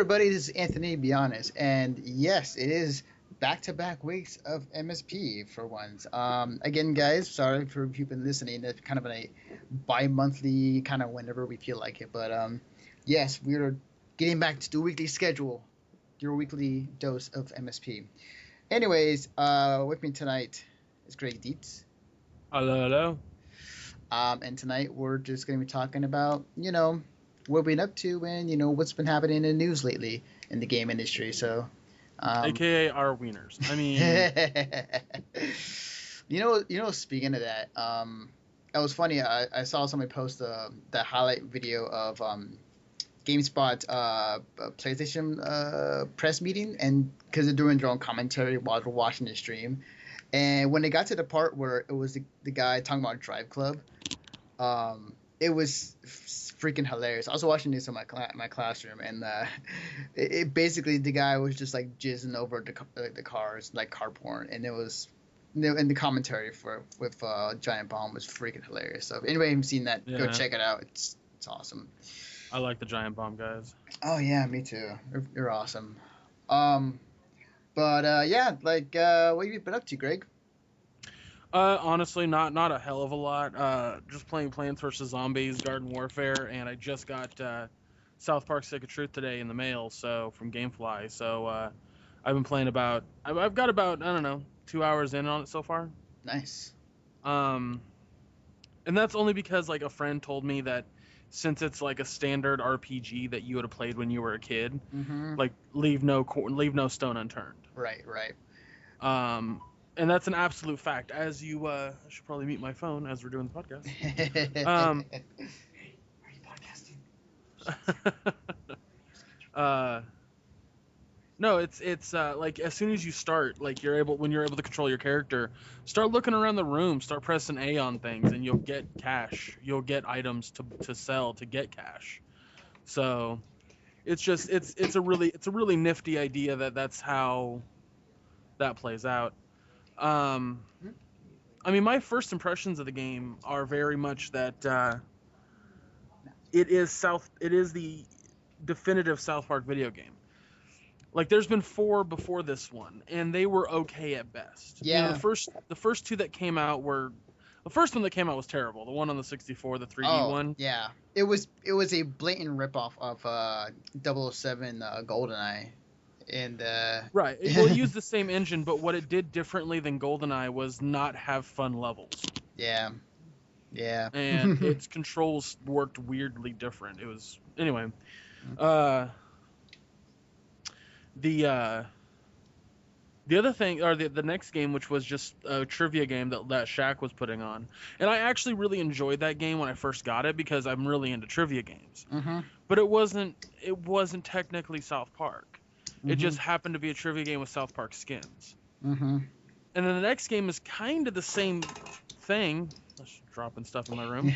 everybody, this is Anthony, be honest. And yes, it is back-to-back weeks of MSP for once. Again, guys, sorry for people listening. It's kind of a bi-monthly kind of whenever we feel like it. But yes, we're getting back to the weekly schedule, your weekly dose of MSP. Anyways, with me tonight is Greg Dietz. Hello, hello. And tonight we're just going to be talking about, what we've been up to and, what's been happening in the news lately in the game industry. So, AKA our wieners. I mean, speaking of that, it was funny. I saw somebody post the highlight video of GameSpot PlayStation press meeting, and because they're doing their own commentary while they're watching the stream. And when they got to the part where it was the guy talking about Drive Club, it was freaking hilarious. I was watching this in my classroom, and it basically the guy was just like jizzing over the cars, like car porn, and it was, and the commentary with Giant Bomb was freaking hilarious. So if anybody who's seen that, go check it out. It's awesome. I like the Giant Bomb guys. Oh yeah, me too. They're awesome. But yeah, like what have you been up to, Greg? Honestly, not a hell of a lot. Just playing Plants vs Zombies, Garden Warfare, and I just got South Park: Stick of Truth today in the mail, so from GameFly. So I've been playing I've got about, I don't know, 2 hours in on it so far. Nice. And that's only because like a friend told me that since it's like a standard RPG that you would have played when you were a kid, like leave no stone unturned. Right. And that's an absolute fact. As you, I should probably mute my phone as we're doing the podcast. Hey, are you podcasting? No, it's like as soon as you start, like when you're able to control your character, start looking around the room, start pressing A on things, and you'll get cash. You'll get items to sell to get cash. So it's just it's a really nifty idea that's how that plays out. I mean, my first impressions of the game are very much that it is the definitive South Park video game. Like, there's been 4 before this one, and they were okay at best. Yeah. The first 2 that came out were, the first one that came out was terrible. The one on the 64, the 3D one. Yeah. It was a blatant ripoff of 007 GoldenEye. And right, it used the same engine, but what it did differently than GoldenEye was not have fun levels. Yeah. And its controls worked weirdly different. It was anyway. The other thing, or the next game, which was just a trivia game that Shaq was putting on, and I actually really enjoyed that game when I first got it because I'm really into trivia games. But it wasn't technically South Park. It just happened to be a trivia game with South Park skins. And then the next game is kind of the same thing. I'm just dropping stuff in my room.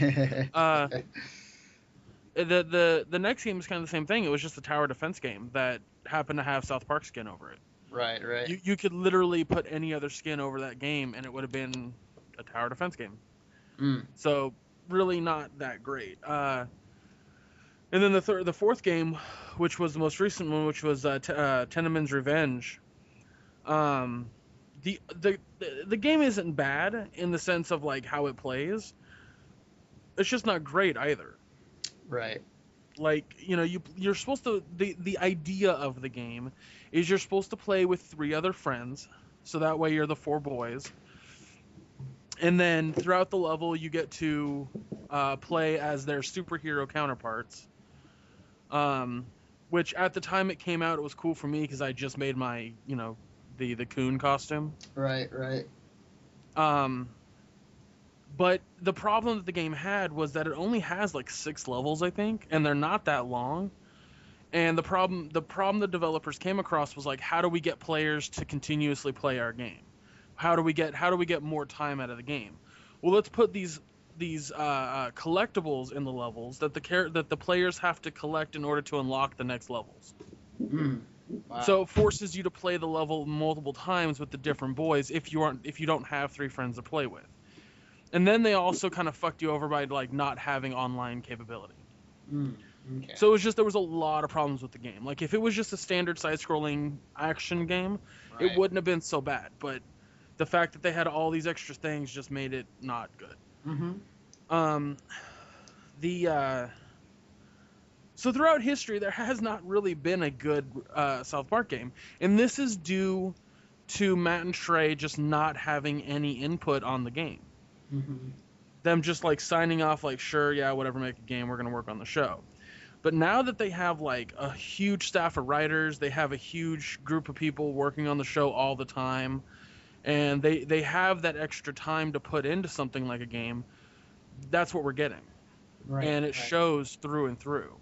The next game is kind of the same thing. It was just a tower defense game that happened to have South Park skin over it. Right. You could literally put any other skin over that game, and it would have been a tower defense game. So really not that great. And then the fourth game, which was the most recent one, which was Teneman's Revenge. The game isn't bad in the sense of like how it plays. It's just not great either. Right. Like, you're supposed to, the idea of the game is you're supposed to play with 3 other friends, so that way you're the 4 boys. And then throughout the level you get to play as their superhero counterparts. Which at the time it came out, it was cool for me because I just made my, the coon costume. Right. But the problem that the game had was that it only has like 6 levels, I think, and they're not that long. And the problem the developers came across was like, how do we get players to continuously play our game? How do we get more time out of the game? Well, let's put these collectibles in the levels that the players have to collect in order to unlock the next levels. Wow. So it forces you to play the level multiple times with the different boys if you don't have 3 friends to play with. And then they also kind of fucked you over by like not having online capability. Okay. So it was just there was a lot of problems with the game. Like if it was just a standard side-scrolling action game, it Right. wouldn't have been so bad. But the fact that they had all these extra things just made it not good. Mm-hmm. Um, the So throughout history, there has not really been a good South Park game, and this is due to Matt and Trey just not having any input on the game. Mm-hmm. Them just like signing off, like, sure, yeah, whatever, make a game, we're gonna work on the show. But now that they have like a huge staff of writers, they have a huge group of people working on the show all the time, and they have that extra time to put into something like a game. That's what we're getting, Right. and it shows through and through.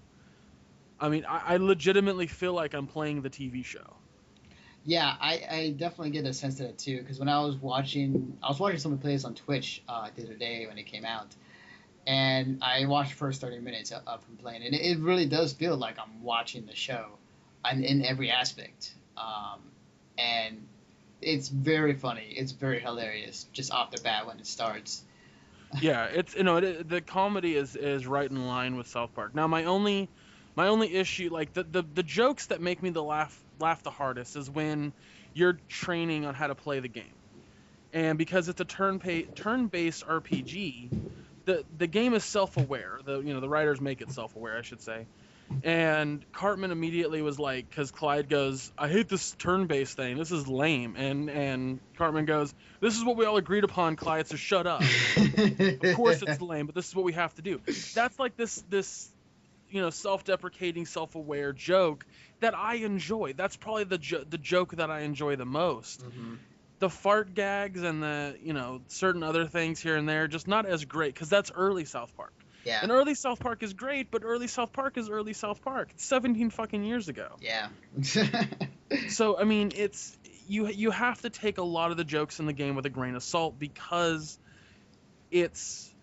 I mean, I legitimately feel like I'm playing the TV show. Yeah, I definitely get a sense of that too. Because when I was watching someone play this on Twitch the other day when it came out, and I watched the first 30 minutes of him playing, and it really does feel like I'm watching the show, and in every aspect. And it's very funny. It's very hilarious just off the bat when it starts. Yeah, it's the comedy is right in line with South Park. Now my only issue, like the jokes that make me the laugh the hardest is when you're training on how to play the game. And because it's a turn-based RPG, the game is self-aware. The writers make it self-aware, I should say. And Cartman immediately was like, because Clyde goes, I hate this turn-based thing. This is lame. And Cartman goes, this is what we all agreed upon, Clyde, so shut up. Of course it's lame, but this is what we have to do. That's like this self-deprecating, self-aware joke that I enjoy. That's probably the joke that I enjoy the most. Mm-hmm. The fart gags and the certain other things here and there just not as great, because that's early South Park. Yeah. And early South Park is great, but early South Park is early South Park. It's 17 fucking years ago. Yeah. So I mean, it's you have to take a lot of the jokes in the game with a grain of salt, because it's,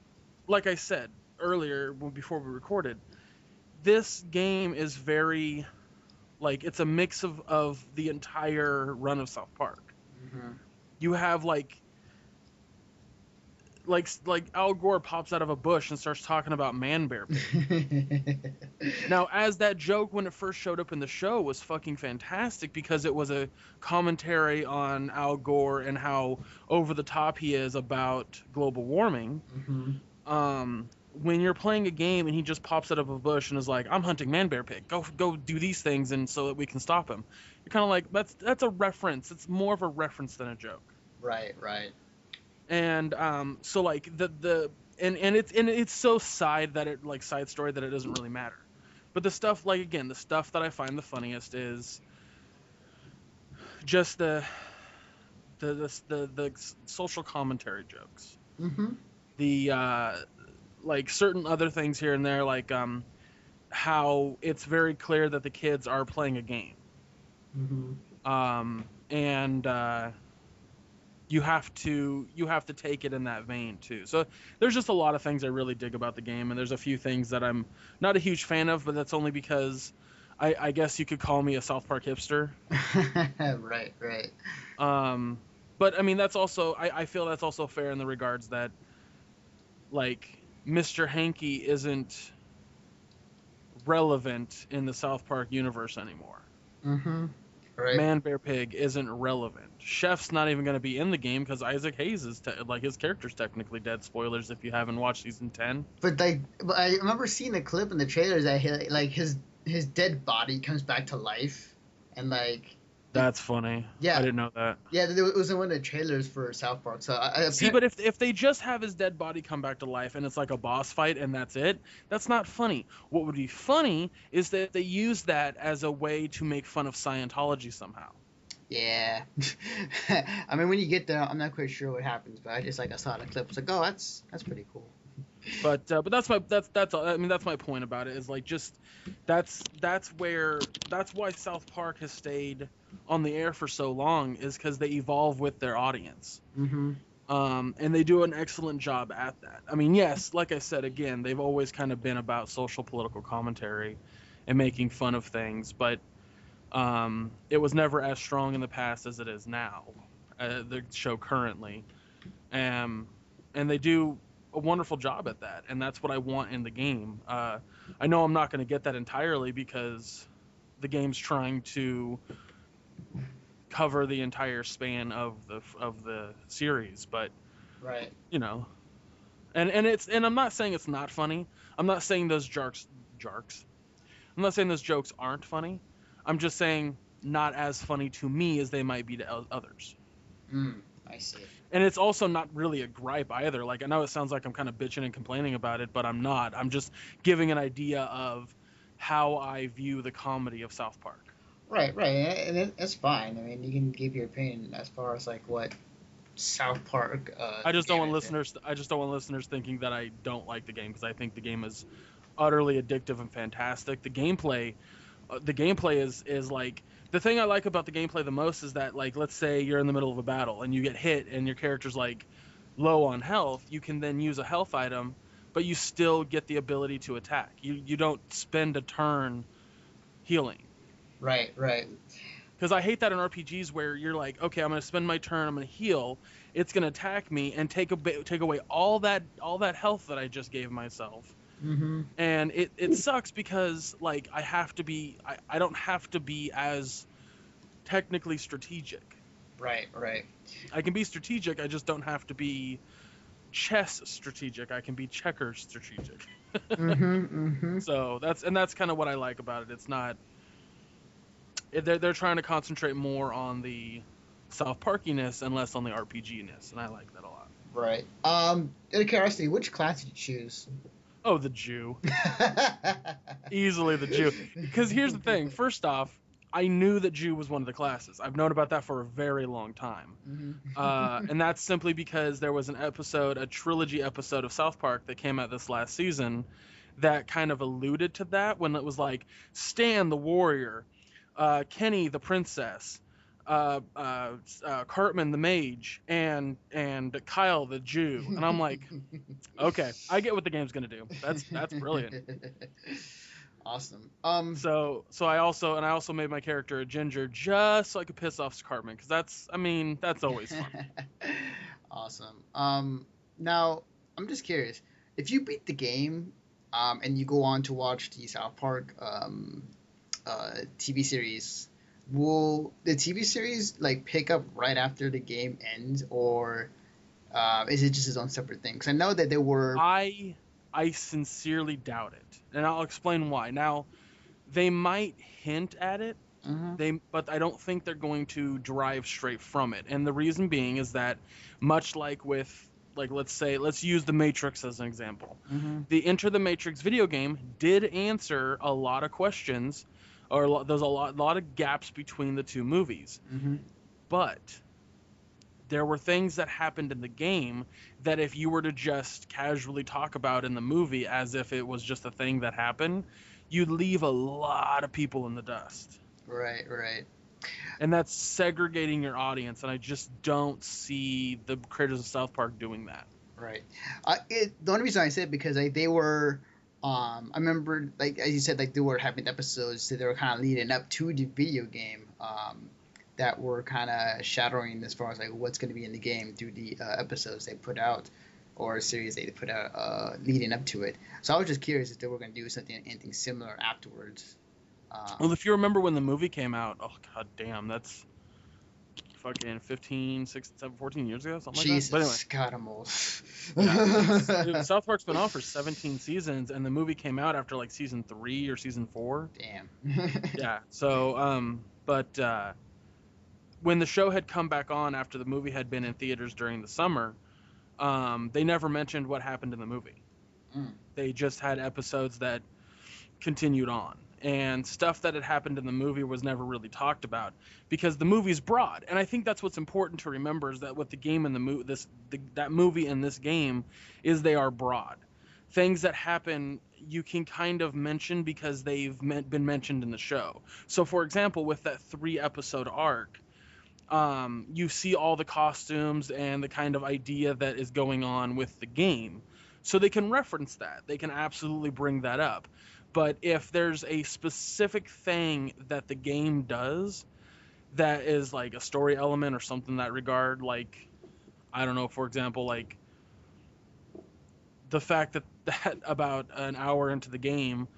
like I said earlier before we recorded, this game is very, like, it's a mix of the entire run of South Park. Mm-hmm. You have like Al Gore pops out of a bush and starts talking about Man Bear Pig. Now, as that joke when it first showed up in the show was fucking fantastic, because it was a commentary on Al Gore and how over the top he is about global warming. Mm-hmm. When you're playing a game and he just pops out of a bush and is like, I'm hunting Man Bear Pig, go do these things, and so that we can stop him. You're kind of like, that's a reference. It's more of a reference than a joke. Right. And so like it's so side story that it doesn't really matter. But the stuff, like, again, the stuff that I find the funniest is just the social commentary jokes. Mm-hmm. The like certain other things here and there, like how it's very clear that the kids are playing a game. Mm-hmm. And you have to take it in that vein too. So there's just a lot of things I really dig about the game, and there's a few things that I'm not a huge fan of, but that's only because I guess you could call me a South Park hipster. Right. But I mean, that's also, I feel that's also fair in the regards that, like, Mr. Hanky isn't relevant in the South Park universe anymore. Mm-hmm. Right. Man Bear Pig isn't relevant. Chef's not even going to be in the game because Isaac Hayes is his character's technically dead. Spoilers if you haven't watched season 10. But I remember seeing the clip in the trailers that his dead body comes back to life, and like. That's funny. Yeah. I didn't know that. Yeah, it was in one of the trailers for South Park. So see, but if they just have his dead body come back to life and it's like a boss fight and that's it, that's not funny. What would be funny is that they use that as a way to make fun of Scientology somehow. Yeah. I mean, when you get there, I'm not quite sure what happens, but I saw the clip. I was like, oh, that's pretty cool. But that's all. I mean, that's my point about it, is like, just that's why South Park has stayed on the air for so long, is because they evolve with their audience. Mm-hmm. And they do an excellent job at that. I mean, yes, like I said, again, they've always kind of been about social political commentary and making fun of things, but it was never as strong in the past as it is now, the show currently. And they do a wonderful job at that, and that's what I want in the game. I know I'm not going to get that entirely because the game's trying to cover the entire span of the series, but Right. you know, and I'm not saying it's not funny. I'm not saying those jarks. I'm not saying those jokes aren't funny. I'm just saying not as funny to me as they might be to others. I see. And it's also not really a gripe either. Like, I know it sounds like I'm kind of bitching and complaining about it, but I'm not. I'm just giving an idea of how I view the comedy of South Park. Right, right, and it's fine. I mean, you can give your opinion as far as like what South Park. I just don't Game want is. listeners. I just don't want listeners thinking that I don't like the game, because I think the game is utterly addictive and fantastic. The gameplay is like, the thing I like about the gameplay the most is that, like, let's say you're in the middle of a battle and you get hit and your character's like low on health, you can then use a health item, but you still get the ability to attack. You don't spend a turn healing. Right, right. Because I hate that in RPGs where you're like, okay, I'm gonna spend my turn, I'm gonna heal, it's gonna attack me and take away all that health that I just gave myself. Mm-hmm. And it sucks because, like, I don't have to be as technically strategic. Right, right. I can be strategic, I just don't have to be chess strategic. I can be checkers strategic. Mm-hmm, mm-hmm. So that's kind of what I like about it. It's not, they're trying to concentrate more on the South Parkiness and less on the RPGness, and I like that a lot. Right. Out of curiosity, which class did you choose? Oh, the Jew. Easily the Jew. Because here's the thing. First off, I knew that Jew was one of the classes. I've known about that for a very long time. Mm-hmm. And that's simply because there was a trilogy episode of South Park that came out this last season that kind of alluded to that, when it was like Stan the warrior, Kenny the princess, Cartman the mage, and Kyle the Jew. And I'm like, okay, I get what the game's gonna do. That's brilliant. Awesome. So I also made my character a ginger just so I could piss off Cartman, because that's always fun. Awesome. Now I'm just curious, if you beat the game, and you go on to watch the South Park TV series, will the TV series like pick up right after the game ends, or is it just its own separate thing? Because I know that there were. I sincerely doubt it, and I'll explain why. Now, they might hint at it, but I don't think they're going to derive straight from it. And the reason being is that, much like with, like, let's use The Matrix as an example. The Enter the Matrix video game did answer a lot of questions, or there's a lot of gaps between the two movies. But there were things that happened in the game that if you were to just casually talk about in the movie as if it was just a thing that happened, you'd leave a lot of people in the dust. Right, right. And that's segregating your audience, and I just don't see the creators of South Park doing that. Right. The only reason I said because like they were, I remember, like as you said, like they were having episodes that they were kind of leading up to the video game, that were kind of shadowing as far as like what's going to be in the game through the episodes they put out, or a series they put out leading up to it. So I was just curious if they were going to do anything similar afterwards. Well, if you remember when the movie came out, oh god damn, that's fucking 15, 16, 17, 14 years ago, something Jesus, like that. But anyway, God, I'm old. South Park's been on for 17 seasons, and the movie came out after like season 3 or season 4. Damn. Yeah. So, when the show had come back on after the movie had been in theaters during the summer, they never mentioned what happened in the movie. They just had episodes that continued on, and stuff that had happened in the movie was never really talked about because the movie's broad. And I think that's what's important to remember, is that with the game and that movie and this game is they are broad. Things that happen you can kind of mention because they've been mentioned in the show. So for example, with that 3-episode arc, you see all the costumes and the kind of idea that is going on with the game. So they can reference that. They can absolutely bring that up. But if there's a specific thing that the game does that is like a story element or something in that regard, like, I don't know, for example, like the fact that about an hour into the game,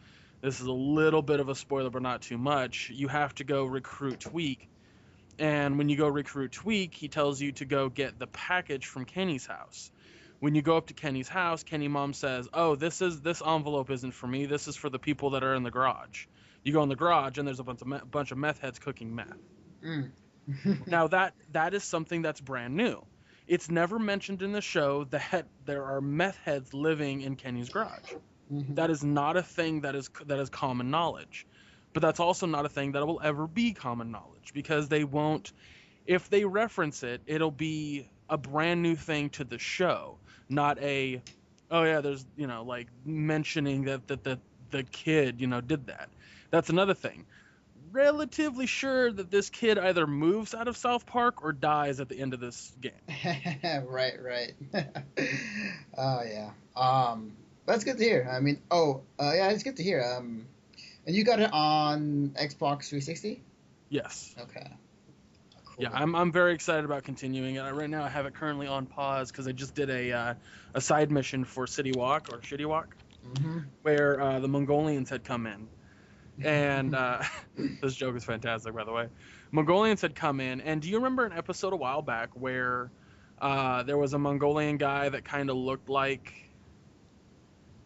this is a little bit of a spoiler, but not too much. You have to go recruit Tweak, and when you go recruit Tweak, he tells you to go get the package from Kenny's house. When you go up to Kenny's house, Kenny mom says, "Oh, this envelope isn't for me. This is for the people that are in the garage." You go in the garage, and there's a bunch of meth heads cooking meth. Mm. Now that is something that's brand new. It's never mentioned in the show that there are meth heads living in Kenny's garage. Mhm. That is not a thing that is common knowledge. But that's also not a thing that will ever be common knowledge, because they won't, if they reference it, it'll be a brand new thing to the show, not a, oh yeah, there's, like mentioning that the kid, did that. That's another thing. Relatively sure that this kid either moves out of South Park or dies at the end of this game. Right. Oh yeah. That's good to hear. I mean, yeah, it's good to hear. And you got it on Xbox 360? Yes. Okay. Cool. Yeah, I'm very excited about continuing it. Right now I have it currently on pause because I just did a side mission for City Walk or Shitty Walk, Mm-hmm. where the Mongolians had come in. And this joke is fantastic, by the way. Mongolians had come in, and do you remember an episode a while back where there was a Mongolian guy that kind of looked like,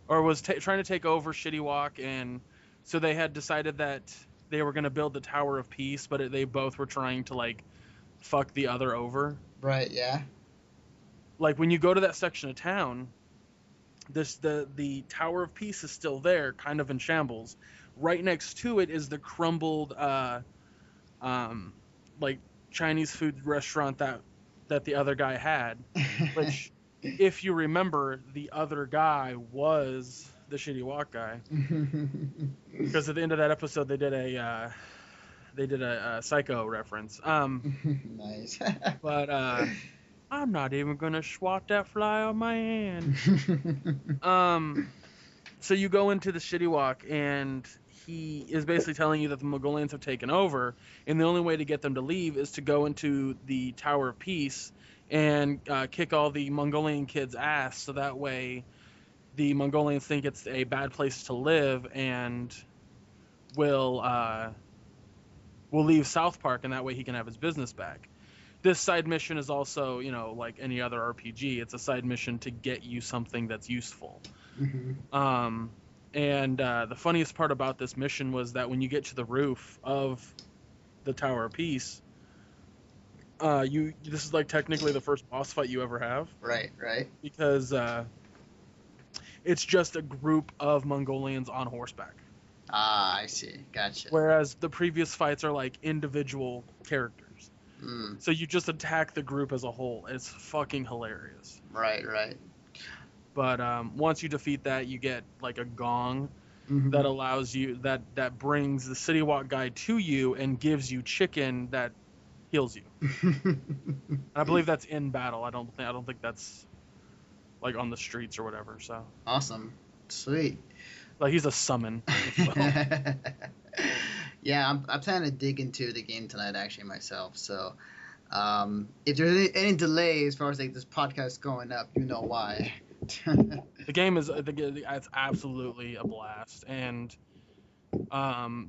or was trying to take over Shitty Walk, and so they had decided that they were going to build the Tower of Peace, but they both were trying to like fuck the other over. Right. Yeah. Like when you go to that section of town, the Tower of Peace is still there, kind of in shambles. Right next to it is the crumbled like Chinese food restaurant that the other guy had, which if you remember, the other guy was the Shitty Walk guy, because at the end of that episode they did a Psycho reference. Nice. But I'm not even gonna swat that fly on my hand. So you go into the Shitty Walk, and he is basically telling you that the Mongolians have taken over, and the only way to get them to leave is to go into the Tower of Peace and kick all the Mongolian kids' ass, so that way the Mongolians think it's a bad place to live and will leave South Park, and that way he can have his business back. This side mission is also, like any other RPG, it's a side mission to get you something that's useful. Mm-hmm. And the funniest part about this mission was that when you get to the roof of the Tower of Peace, this is like technically the first boss fight you ever have. Right. Because it's just a group of Mongolians on horseback. Ah, I see. Gotcha. Whereas the previous fights are like individual characters. Mm. So you just attack the group as a whole. It's fucking hilarious. Right. But once you defeat that, you get like a gong Mm-hmm. that allows you that brings the City Walk guy to you and gives you chicken that heals you. And I believe that's in battle. I don't think that's like on the streets or whatever. So Awesome. Sweet. like he's a summon. Yeah, I'm planning to dig into the game tonight actually myself. So, if there's any delay as far as like this podcast going up, you know why. The game is it's absolutely a blast, and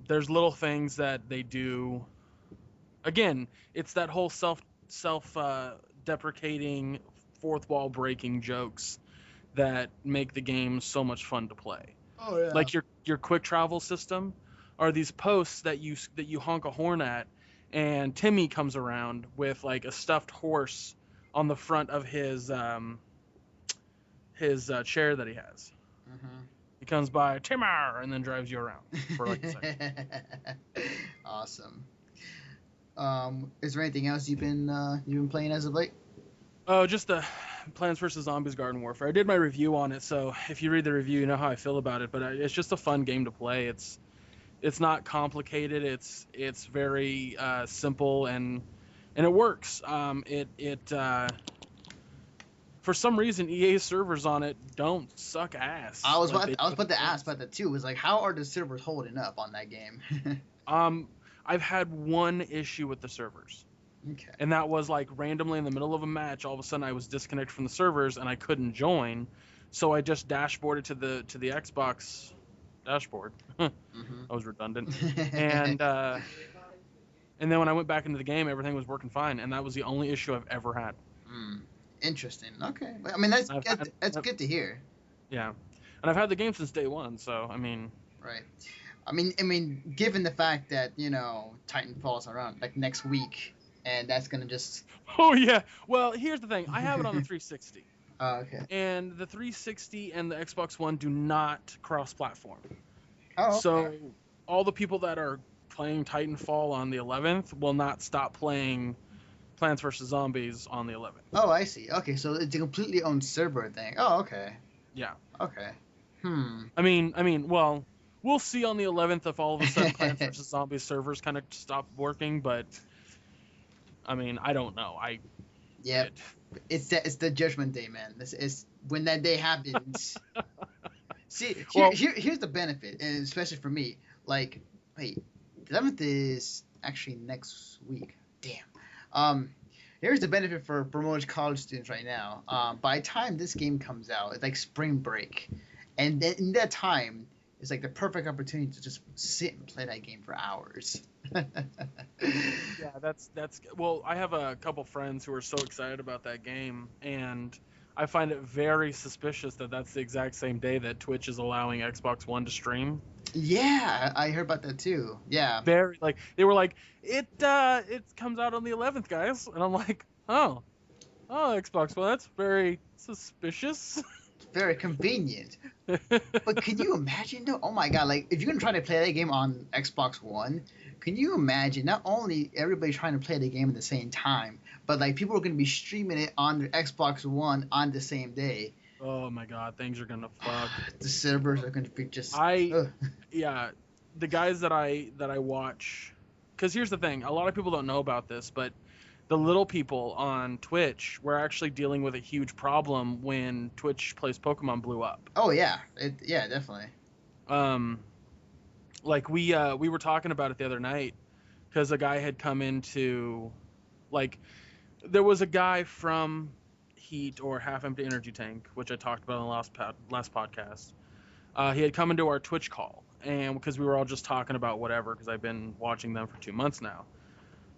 there's little things that they do. Again, it's that whole self deprecating, fourth wall breaking jokes that make the game so much fun to play. Oh yeah. Like your quick travel system are these posts that you honk a horn at, and Timmy comes around with like a stuffed horse on the front of his chair that he has. Mm-hmm. He comes by, Timmer, and then drives you around for like a second. Awesome. Is there anything else you've been playing as of late? Oh, just the Plants vs. Zombies Garden Warfare. I did my review on it, so if you read the review, you know how I feel about it. But it's just a fun game to play. It's not complicated. It's very simple, and it works. For some reason, EA's servers on it don't suck ass. I was about to ask about that too. Was like, how are the servers holding up on that game? I've had one issue with the servers. Okay. And that was like randomly in the middle of a match, all of a sudden I was disconnected from the servers and I couldn't join. So I just dashboarded to the Xbox dashboard. I Hmm. was redundant. And and then when I went back into the game, everything was working fine, and that was the only issue I've ever had. Mm, interesting. Okay. I mean, that's I've good. had, That's good to hear. yeah, and I've had the game since day one. So I mean, Right. I mean, given the fact that Titanfall's around like next week, and that's gonna just. oh yeah. Well, here's the thing. I have it on the 360, Oh, okay. and the 360 and the Xbox One do not cross-platform. Oh, okay. So all the people that are playing Titanfall on the 11th will not stop playing Plants vs Zombies on the 11th. Oh, I see. Okay, so it's a completely own server thing. Oh, okay. Yeah. Okay. Hmm. Well, we'll see on the 11th if all of a sudden Plants vs Zombies servers kind of stop working, but I mean, I don't know. Yep. It's the Judgment Day, man. This is when that day happens. See, Well, here's the benefit, and especially for me. Like, wait, the 11th is actually next week. Damn. Here's the benefit for most college students right now. By the time this game comes out, it's like spring break, and then in that time, it's like the perfect opportunity to just sit and play that game for hours. yeah, that's well, I have a couple friends who are so excited about that game, and I find it very suspicious that that's the exact same day that Twitch is allowing Xbox One to stream. Yeah, I heard about that too. Yeah. Very like they were like it comes out on the 11th, guys, and I'm like, oh, Xbox One, that's very suspicious. Very convenient. But can you imagine though? Oh my god! Like if you're gonna try to play that game on Xbox One, can you imagine not only everybody trying to play the game at the same time, but like people are gonna be streaming it on their Xbox One on the same day. Oh my god, things are gonna fuck. The servers are gonna be just. I Ugh. yeah, the guys that I watch, because here's the thing, a lot of people don't know about this, but the little people on Twitch were actually dealing with a huge problem when Twitch Plays Pokemon blew up. Oh yeah, yeah, definitely. Um, like we were talking about it the other night because a guy had come into like there was a guy from Heat or Half Empty Energy Tank, which I talked about on the last podcast. He had come into our Twitch call, and because we were all just talking about whatever, because I've been watching them for 2 months now.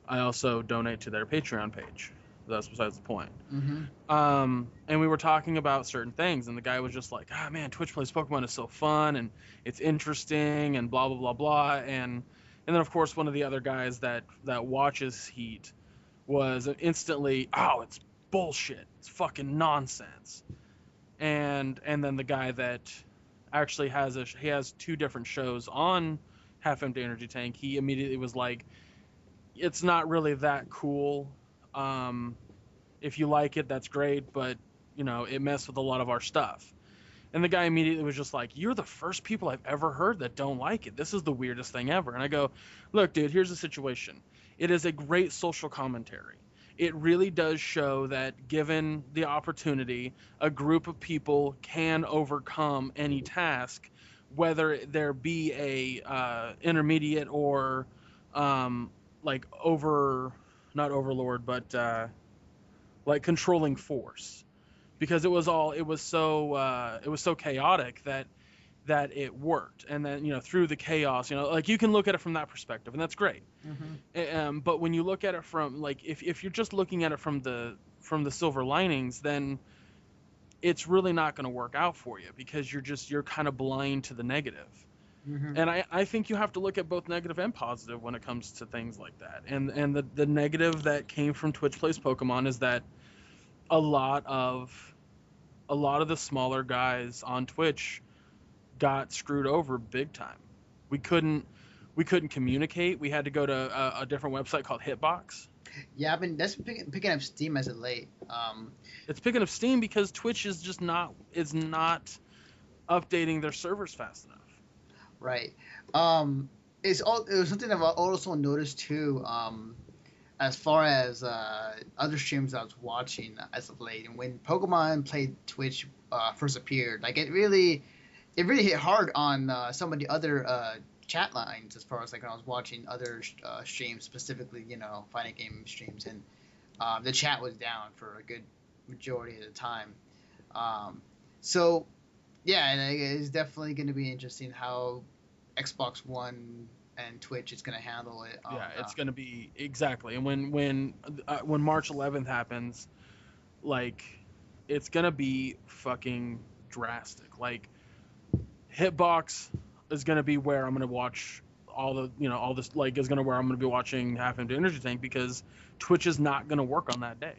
I also donate to their Patreon page. That's besides the point. Mm-hmm. And we were talking about certain things, and the guy was just like, "Ah, man, Twitch Plays Pokemon is so fun and it's interesting and blah blah blah blah." And then of course one of the other guys that watches Heat was instantly, "Oh, it's bullshit. It's fucking nonsense." And then the guy that actually he has two different shows on Half Empty Energy Tank. He immediately was like, it's not really that cool. If you like it, that's great, but it messed with a lot of our stuff. And the guy immediately was just like, "You're the first people I've ever heard that don't like it. This is the weirdest thing ever." And I go, "Look, dude, here's the situation. It is a great social commentary. It really does show that given the opportunity, a group of people can overcome any task, whether there be a intermediate or like not overlord, but like controlling force, because it was so chaotic that it worked. And then through the chaos, like you can look at it from that perspective, and that's great. Mm-hmm. But when you look at it from like if you're just looking at it from the silver linings, then it's really not going to work out for you, because you're kind of blind to the negative. Mm-hmm. And I think you have to look at both negative and positive when it comes to things like that. And the negative that came from Twitch Plays Pokemon is that a lot of the smaller guys on Twitch got screwed over big time. We couldn't communicate. We had to go to a different website called Hitbox. Yeah, that's been picking up steam as of late. It's picking up steam because Twitch is not updating their servers fast enough. Right. It was something that I also noticed too. As far as other streams I was watching as of late, and when Pokemon played Twitch first appeared, like it really hit hard on some of the other chat lines. As far as like when I was watching other streams, specifically fighting game streams, and the chat was down for a good majority of the time. So yeah, and it's definitely going to be interesting how Xbox One and Twitch is going to handle it. Yeah, it's gonna be exactly. And when March 11th happens, like, it's gonna be fucking drastic. Like, Hitbox is gonna be where I'm gonna watch all this, like, is gonna where I'm gonna be watching Half Empty Energy Tank, because Twitch is not gonna work on that day.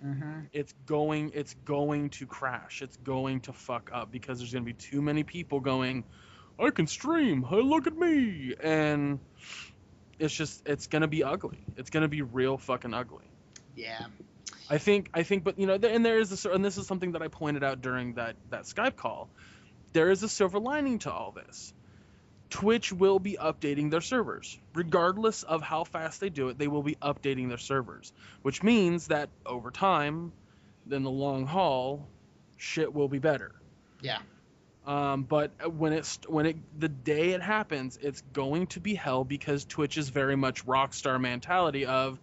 Mm-hmm. It's going to crash. It's going to fuck up because there's gonna be too many people going, I can stream. Hey, look at me. And it's gonna be ugly. It's gonna be real fucking ugly. Yeah. I think, but and there is and this is something that I pointed out during that Skype call. There is a silver lining to all this. Twitch will be updating their servers. Regardless of how fast they do it, they will be updating their servers, which means that over time, in the long haul, shit will be better. Yeah. But the day it happens, it's going to be hell, because Twitch is very much Rockstar mentality of,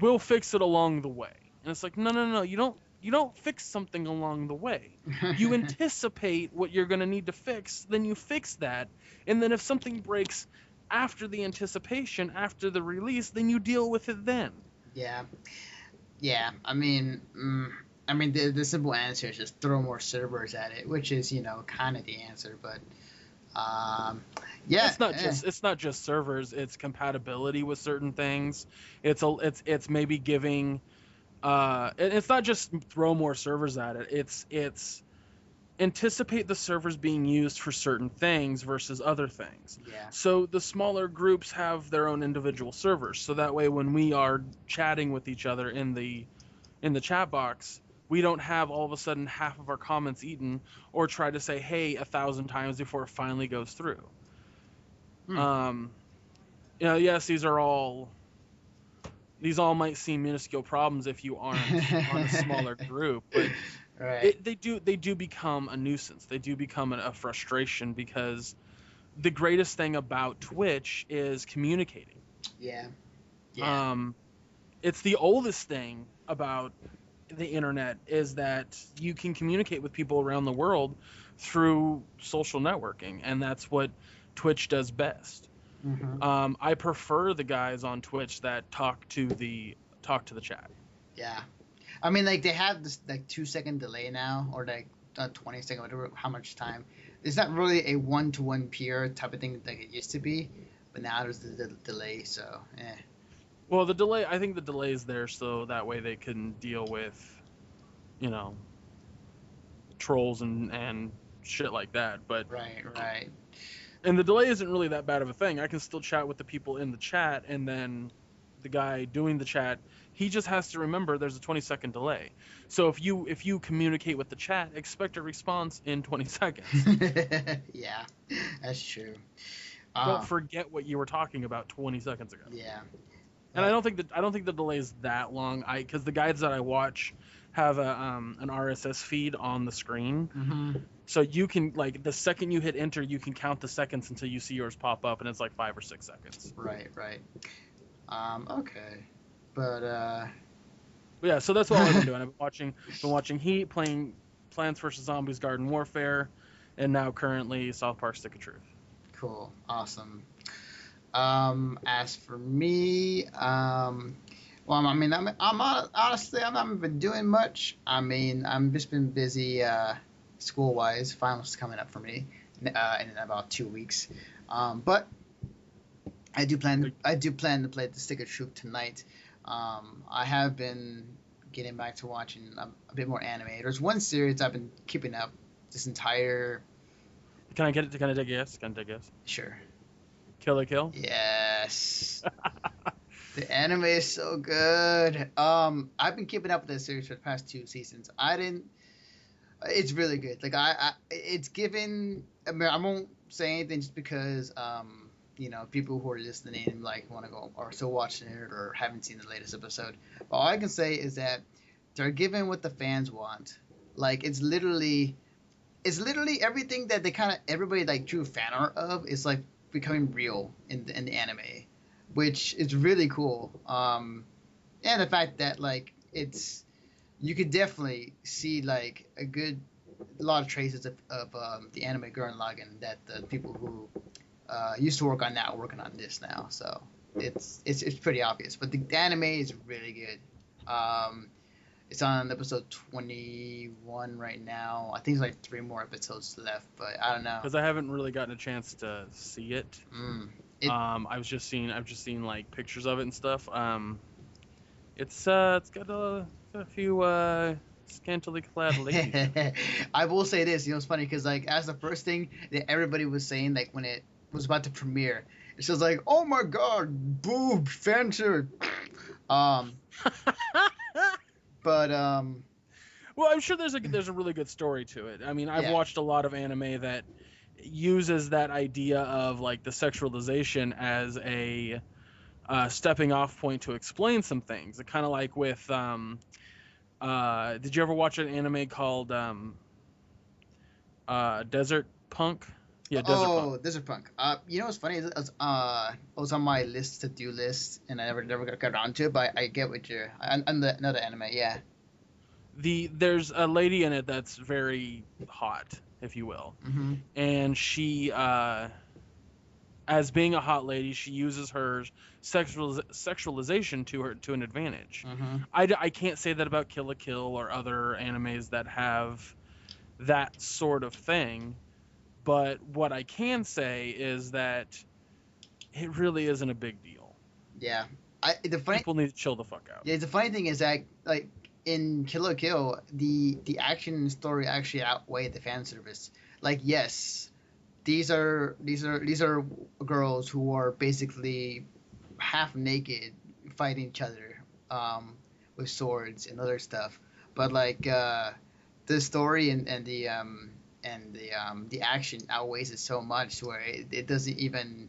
we'll fix it along the way. And it's like, no, you don't fix something along the way. You anticipate what you're going to need to fix, then you fix that. And then if something breaks after the anticipation, after the release, then you deal with it then. Yeah. Yeah. The simple answer is just throw more servers at it, which is, kind of the answer, but yeah. It's not just servers, it's compatibility with certain things. It's maybe giving it's not just throw more servers at it. It's anticipate the servers being used for certain things versus other things. Yeah. So the smaller groups have their own individual servers. So that way, when we are chatting with each other in the chat box, we don't have all of a sudden half of our comments eaten, or try to say hey 1,000 times before it finally goes through. Yes, these all might seem minuscule problems if you aren't on a smaller group, but right. they do become a nuisance. They do become a frustration, because the greatest thing about Twitch is communicating. Yeah. Yeah. It's the oldest thing about the internet, is that you can communicate with people around the world through social networking, and that's what Twitch does best. Mm-hmm. I prefer the guys on Twitch that talk to the chat. Yeah. Like, they have this, like, 2-second delay now, or like 20-second, whatever, how much time. It's not really a one-to-one peer type of thing like it used to be, but now there's the delay, so Well, I think the delay is there so that way they can deal with, trolls and shit like that. But right. And the delay isn't really that bad of a thing. I can still chat with the people in the chat, and then the guy doing the chat, he just has to remember there's a 20-second delay. So if you communicate with the chat, expect a response in 20 seconds. Yeah, that's true. Don't forget what you were talking about 20 seconds ago. Yeah. And I don't think the delay is that long. Because the guides that I watch have an RSS feed on the screen. Mm-hmm. So you can, like, the second you hit enter, you can count the seconds until you see yours pop up, and it's like 5 or 6 seconds. Right. Okay. But yeah, so that's what I've been doing. I've been watching Heat, playing Plants vs. Zombies Garden Warfare, and now currently South Park Stick of Truth. Cool. Awesome. As for me, I'm honestly, I'm not been doing much. I'm just been busy school-wise. Finals coming up for me in about 2 weeks. But I do plan to play the Stick of Truth tonight. I have been getting back to watching a bit more anime. There's one series I've been keeping up this entire. Can I take a guess? Sure. Kill la Kill? Yes. The anime is so good. I've been keeping up with this series for the past 2 seasons. It's really good. Like, it's given. I won't say anything just because people who are listening like want to go or still watching it or haven't seen the latest episode. But all I can say is that they're giving what the fans want. Like, it's literally everything that everybody like drew fan art of is like becoming real in the anime, which is really cool. And the fact that like you could definitely see like a good a lot of traces of the anime Gurren Lagann that the people who used to work on that are working on this now. So it's pretty obvious. But the anime is really good. It's on episode 21 right now. I think there's like 3 more episodes left, but I don't know. Because I haven't really gotten a chance to see it. I've just seen like pictures of it and stuff. It's got a few scantily clad ladies. I will say this, it's funny because like as the first thing that everybody was saying, like when it was about to premiere, it's just like, oh my god, boob, fancy. But well, I'm sure there's a really good story to it. I mean, I've watched a lot of anime that uses that idea of like the sexualization as a stepping off point to explain some things. Kind of like with did you ever watch an anime called Desert Punk? Yeah, Desert Punk. Oh, Desert Punk. What's funny? It was on my to-do list, and I never got around to it. But I get what you're. Another anime, yeah. There's a lady in it that's very hot, if you will, and she, as being a hot lady, she uses her sexualization to an advantage. I can't say that about Kill la Kill or other animes that have that sort of thing. But what I can say is that it really isn't a big deal. Yeah. People need to chill the fuck out. Yeah, the funny thing is that, like, in Kill la Kill, the action and story actually outweigh the fan service. Like, yes, these are girls who are basically half naked fighting each other with swords and other stuff. But, like, the story and the action outweighs it so much where it doesn't even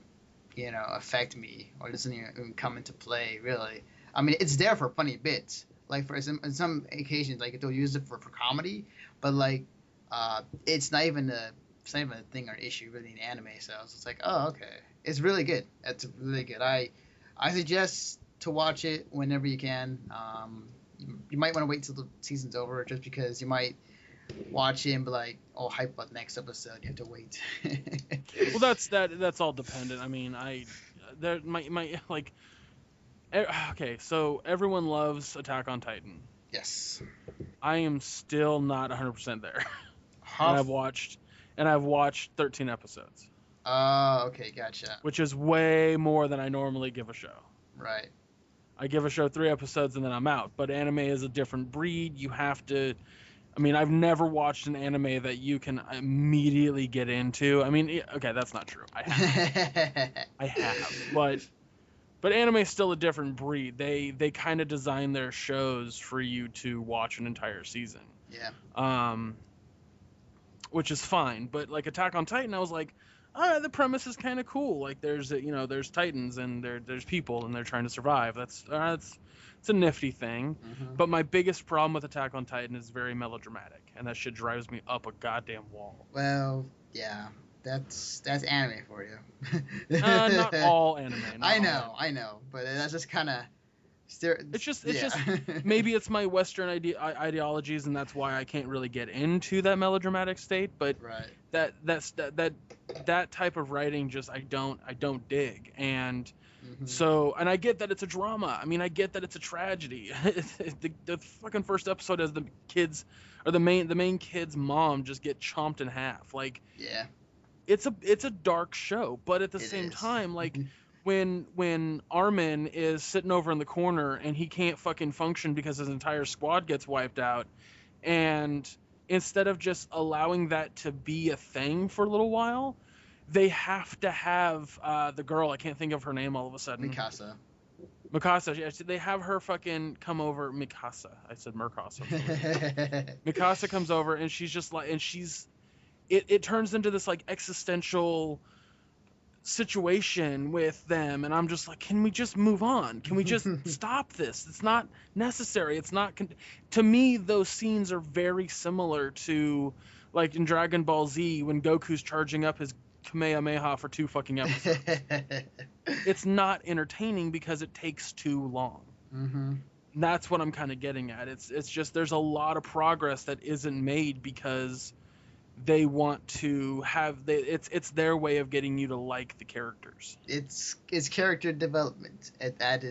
affect me, or doesn't even come into play really. I mean, it's there for funny bits, like for some occasions, like they'll use it for comedy, but like it's not even a thing or issue really in anime. So I was just like, oh, okay, it's really good. It's really good. I suggest to watch it whenever you can. You might want to wait till the season's over, just because you might watch it and be like, oh, hype about the next episode. You have to wait. Well, that's all dependent. I mean, okay, so everyone loves Attack on Titan. Yes. I am still not 100% there. And I've watched 13 episodes. Oh, okay, gotcha. Which is way more than I normally give a show. Right. I give a show 3 episodes and then I'm out. But anime is a different breed. You have to. I mean, I've never watched an anime that you can immediately get into. I mean, okay, that's not true. I have. But anime is still a different breed. They kind of design their shows for you to watch an entire season. Yeah. Which is fine. But like Attack on Titan, I was like, the premise is kind of cool. Like there's Titans and there's people and they're trying to survive. It's a nifty thing. But my biggest problem with Attack on Titan is very melodramatic, and that shit drives me up a goddamn wall. Well, yeah, that's anime for you. Not all anime. I know, but that's just kind of. It's just maybe it's my Western ideologies, and that's why I can't really get into that melodramatic state. But right. that type of writing just I don't dig. And so, and I get that it's a drama. I mean, I get that it's a tragedy. The fucking first episode has the kids, or the main kid's mom just get chomped in half. Like, yeah, it's a dark show, but at the same time, like when Armin is sitting over in the corner and he can't fucking function because his entire squad gets wiped out, and instead of just allowing that to be a thing for a little while, they have to have the girl, I can't think of her name all of a sudden. Mikasa. Yeah, they have her fucking come over. Mikasa. I said Merkasa. Mikasa comes over and she's just like, and it turns into this like existential situation with them, and I'm just like, can we just move on? Can we just stop this? It's not necessary. It's not to me, those scenes are very similar to like in Dragon Ball Z when Goku's charging up his Kamehameha for 2 fucking episodes. It's not entertaining because it takes too long. That's what I'm kind of getting at. It's just there's a lot of progress that isn't made because they want to have it's their way of getting you to like the characters. It's character development at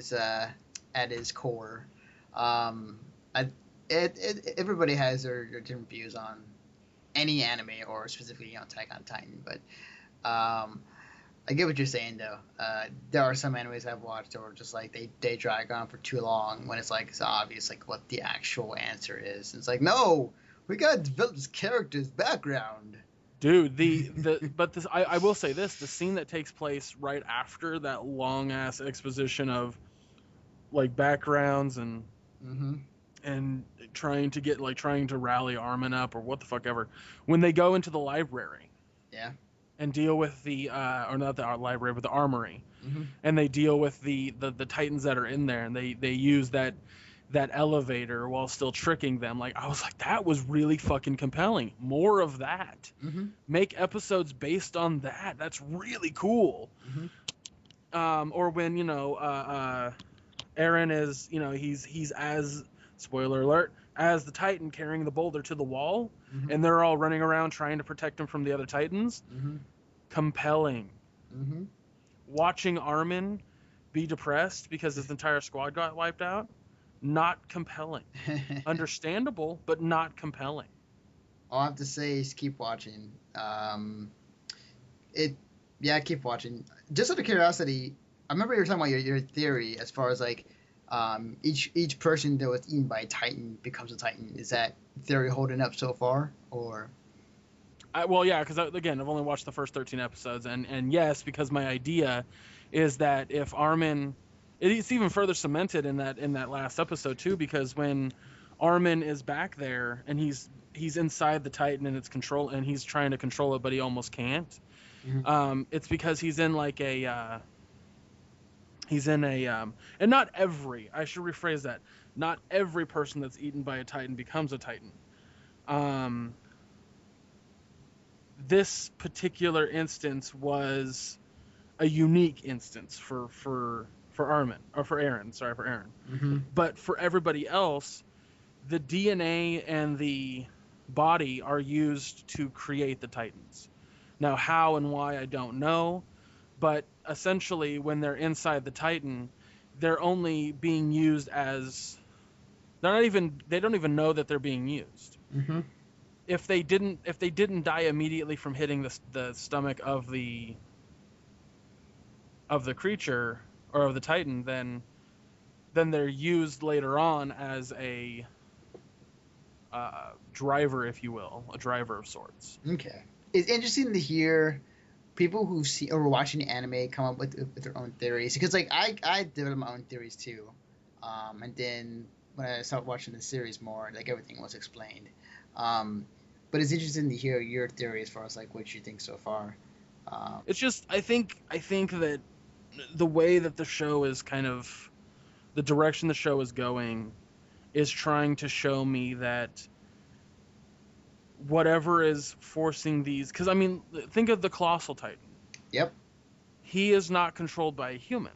its core. Um, I, everybody has their different views on any anime or specifically Attack on Titan, but I get what you're saying though. There are some animes I've watched that were just like they drag on for too long when it's like it's obvious like what the actual answer is. It's like no, we gotta develop this character's background. Dude, but this I will say this, the scene that takes place right after that long ass exposition of like backgrounds Mm-hmm. and trying to rally Armin up or what the fuck ever, when they go into the library Yeah. and deal with the or not the library but the armory, Mm-hmm. and they deal with the titans that are in there, and they use that elevator while still tricking them. Like, I was like, that was really fucking compelling. More of that. Mm-hmm. Make episodes based on that. That's really cool. Mm-hmm. Or when Eren is, he's as, spoiler alert, as the Titan carrying the boulder to the wall, Mm-hmm. and they're all running around trying to protect him from the other Titans. Mm-hmm. Compelling. Mm-hmm. Watching Armin be depressed because his entire squad got wiped out, not compelling. Understandable, but not compelling. All I have to say is keep watching. Keep watching. Just out of curiosity, I remember you were talking about your theory as far as like each person that was eaten by a Titan becomes a Titan. Is that theory holding up so far, or? Well, yeah, because again, I've only watched the first 13 episodes, and yes, because my idea is that if Armin, it's even further cemented in that last episode too, because when Armin is back there and he's inside the Titan and it's control, and he's trying to control it, but he almost can't. Mm-hmm. It's because he's in like a and not every, I should rephrase that, not every person that's eaten by a Titan becomes a Titan. This particular instance was a unique instance for Armin, or for Eren. Sorry, for Eren. Mm-hmm. But for everybody else, the DNA and the body are used to create the Titans. Now, how and why, I don't know. But essentially, when they're inside the Titan, they're only being used as they don't even know that they're being used. Mm-hmm. If they didn't die immediately from hitting the stomach of the creature or of the Titan, then they're used later on as a driver, if you will, a driver of sorts. Okay. It's interesting to hear people who see or watching anime come up with their own theories, because like I developed my own theories too, and then when I started watching the series more, like everything was explained. But it's interesting to hear your theory as far as like what you think so far. It's just I think that the way that the show is kind of, the direction the show is going is trying to show me that whatever is forcing these, because I mean, think of the Colossal Titan. Yep. He is not controlled by a human,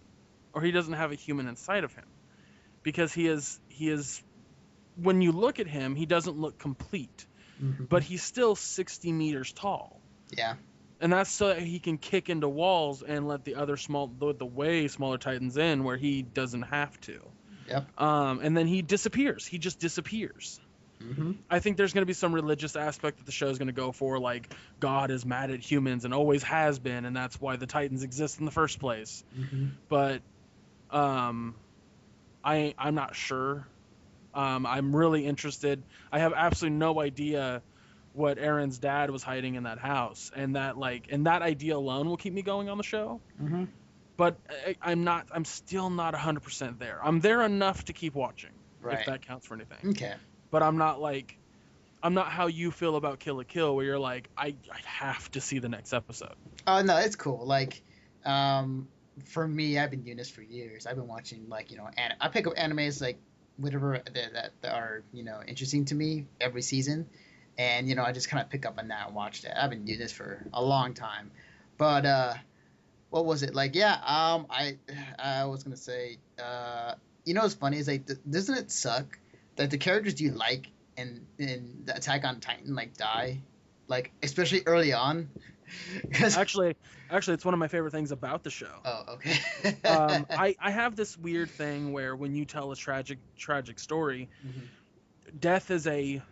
or he doesn't have a human inside of him, because he is when you look at him, he doesn't look complete, Mm-hmm. but he's still 60 meters tall. Yeah. And that's so that he can kick into walls and let the way smaller Titans in where he doesn't have to. Yep. And then he disappears. He just disappears. Mm-hmm. I think there's going to be some religious aspect that the show is going to go for, like God is mad at humans and always has been, and that's why the Titans exist in the first place. Mm-hmm. But I'm not sure. I'm really interested. I have absolutely no idea what Eren's dad was hiding in that house, and that idea alone will keep me going on the show. Mm-hmm. But I'm still not 100% there. I'm there enough to keep watching, Right. if that counts for anything. Okay. But I'm not how you feel about Kill la Kill, where you're like, I have to see the next episode. Oh no, it's cool. Like, for me, I've been doing this for years. I've been watching I pick up animes like whatever that are interesting to me every season, and I just kind of pick up on that and watch that. I've been doing this for a long time, but what was it like? Yeah, I was gonna say, what's funny is like, doesn't it suck that the characters you like in the Attack on Titan like die? like especially early on. 'Cause- Actually, it's one of my favorite things about the show. Oh, okay. I have this weird thing where when you tell a tragic story, Mhm. death is a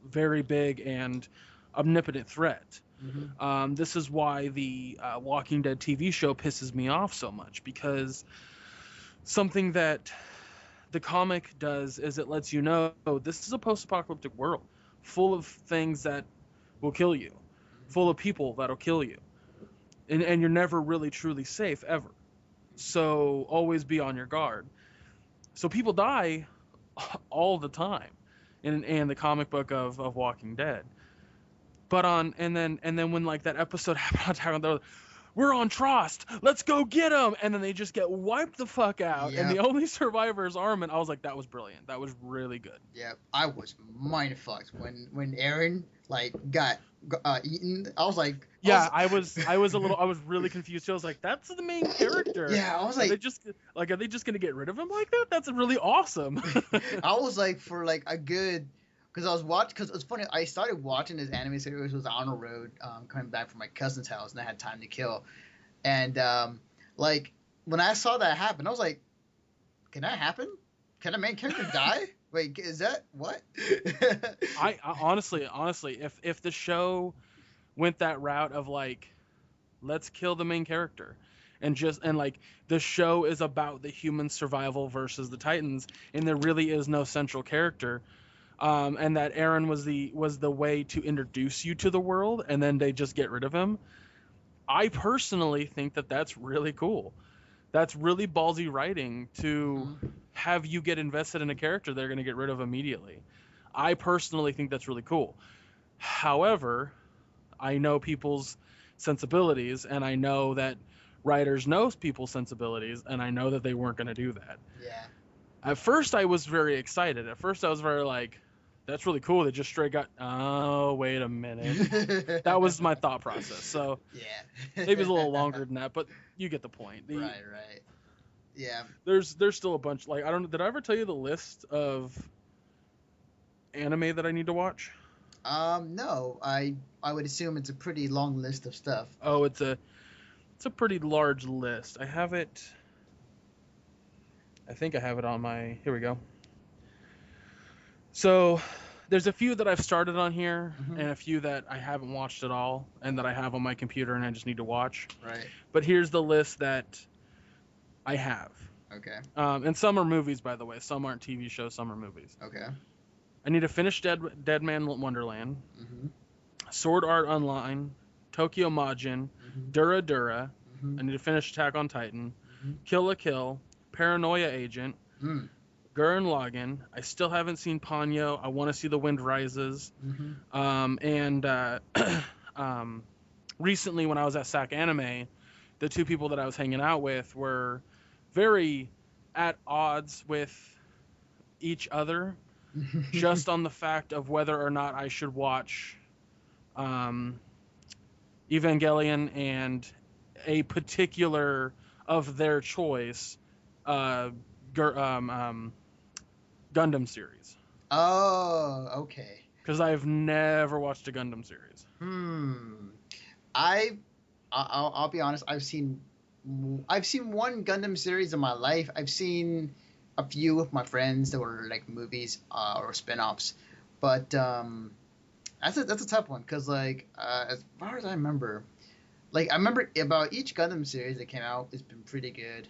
very big and omnipotent threat. Mhm. This is why the Walking Dead TV show pisses me off so much, because something that the comic does is it lets you know this is a post-apocalyptic world full of things that will kill you, full of people that'll kill you, and you're never really truly safe ever. So always be on your guard. So people die all the time in the comic book of Walking Dead. But and then when like that episode happened on Attack on the, we're on Trost, let's go get him, and then they just get wiped the fuck out, and the Yep. only survivor is Armin. I was like, that was brilliant. That was really good. Yeah, I was mind fucked when Aaron like got eaten. I was like, Yeah, I was I was really confused too. I was like, that's the main character. yeah, I was Are they like, just are they just gonna get rid of him like that? That's really awesome. I was like for like a good, because I was watching, because it's funny. I started watching this anime series. Was on the road, coming back from my cousin's house, and I had time to kill. And like when I saw that happen, I was like, can that happen? Can a main character die? Wait, is that what? I honestly, if the show went that route of like, let's kill the main character, and like the show is about the human survival versus the Titans, and there really is no central character, and that Aaron was the way to introduce you to the world, and then they just get rid of him. I personally think that that's really cool. That's really ballsy writing to Mhm. have you get invested in a character they're going to get rid of immediately. I personally think that's really cool. However, I know people's sensibilities, and I know that writers know people's sensibilities, and I know that they weren't going to do that. Yeah. At first, I was very excited. At first, I was very like, that's really cool. They just straight got, oh, wait a minute. That was my thought process. So Yeah. maybe it's a little longer than that, but you get the point. Right. Yeah. There's still a bunch. Like, I don't know. Did I ever tell you the list of anime that I need to watch? No. I would assume it's a pretty long list of stuff. Oh, it's a pretty large list. I have it. I think I have it on my. Here we go. So there's a few that I've started on here, Mhm. and a few that I haven't watched at all, and that I have on my computer, and I just need to watch. Right. But here's the list that I have. Okay. And some are movies, by the way. Some aren't TV shows. Some are movies. Okay. I need to finish Dead Man Wonderland, Mhm. Sword Art Online, Tokyo Majin, Mhm. Dura Dura. Mhm. I need to finish Attack on Titan, Mhm. Kill la Kill, Paranoia Agent, Mm. Gurren Lagann. I still haven't seen Ponyo. I want to see The Wind Rises. Mhm. And recently, when I was at SAC Anime, the two people that I was hanging out with were very at odds with each other, just on the fact of whether or not I should watch Evangelion and a particular of their choice Gundam series. Oh, okay. Because I've never watched a Gundam series. I I'll be honest. I've seen one Gundam series in my life. I've seen a few with my friends that were like movies or spin-offs, but that's a tough one because like as far as I remember, like I remember about each Gundam series that came out, it's been pretty good.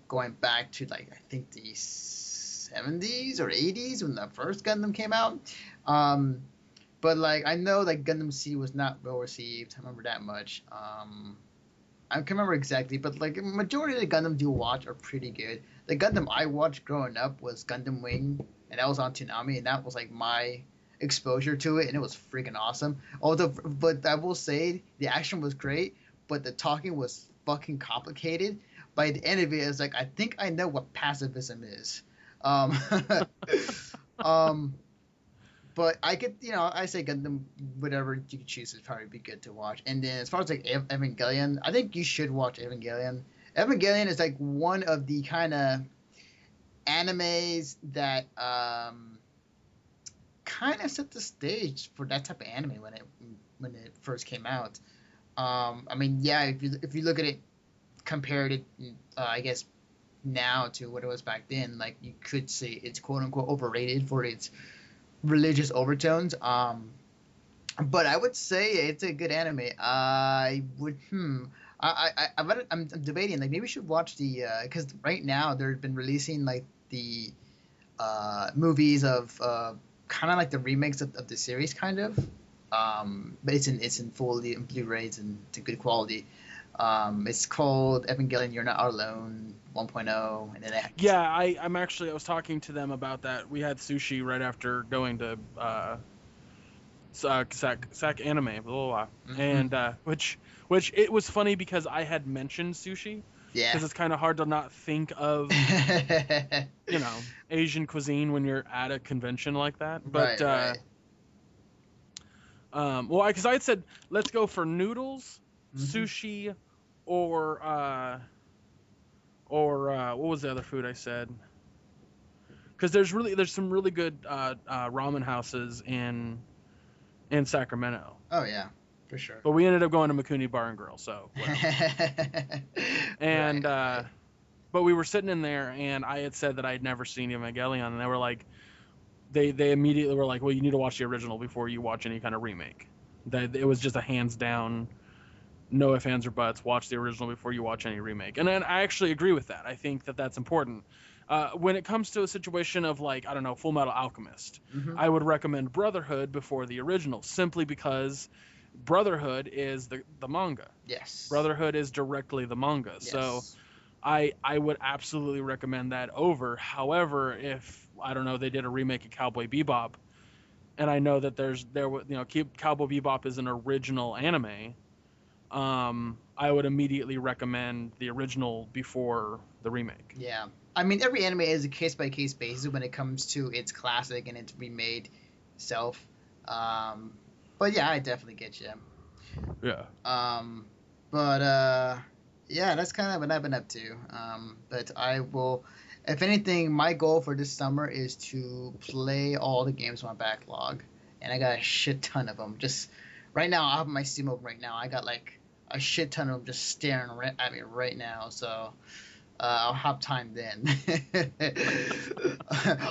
Going back to like I think the 70s or 80s when the first Gundam came out. But like I know like Gundam C was not well received. I remember that much. I can't remember exactly, but like majority of the Gundam do watch are pretty good. The Gundam I watched growing up was Gundam Wing, and that was on Toonami, and that was like my exposure to it, and it was freaking awesome. Although, but I will say the action was great, but the talking was fucking complicated. By the end of it, it's like I think I know what pacifism is. Um, um, but I could, I say Gundam, whatever you could choose would probably be good to watch. And then as far as like Evangelion, I think you should watch Evangelion. Evangelion is like one of the kind of animes that kind of set the stage for that type of anime when it first came out. I mean, yeah, if you look at it, compared it, I guess now to what it was back then, like you could say it's quote unquote overrated for its religious overtones. But I would say it's a good anime. I would, I'm debating like maybe we should watch the because right now they've been releasing like the movies of kind of like the remakes of the series, kind of. But it's in full Blu-rays and to good quality. It's called Evangelion You're Not Alone 1.0, and then Yeah, I was talking to them about that. We had sushi right after going to Sac Anime, blah, blah, blah. mm-hmm. And which it was funny because I had mentioned sushi. Yeah. Because it's kind of hard to not think of, Asian cuisine when you're at a convention like that. But right. Well, because I had said let's go for noodles, Mm-hmm. sushi, or what was the other food I said? Because there's some really good ramen houses in Sacramento. Oh yeah, for sure. But we ended up going to Mikuni Bar and Grill, so. And right. But we were sitting in there, and I had said that I had never seen Evangelion, and they were like, they immediately were like, well, you need to watch the original before you watch any kind of remake. That it was just a hands down, no ifs, ands, or buts. Watch the original before you watch any remake. And then I actually agree with that. I think that that's important. When it comes to a situation of like, I don't know, Full Metal Alchemist, Mm-hmm. I would recommend Brotherhood before the original, simply because Brotherhood is the manga. Yes. Brotherhood is directly the manga. Yes. So I would absolutely recommend that over. However, if I don't know, they did a remake of Cowboy Bebop, and I know that Cowboy Bebop is an original anime, I would immediately recommend the original before the remake. Yeah. I mean, every anime is a case-by-case basis when it comes to its classic and its remade self. But yeah, I definitely get you. Yeah. Yeah, that's kind of what I've been up to. But I will, if anything, my goal for this summer is to play all the games on my backlog, and I got a shit ton of them. Just right now, I have my Steam open right now. I got like a shit ton of them just staring at me right now. So I'll have time then.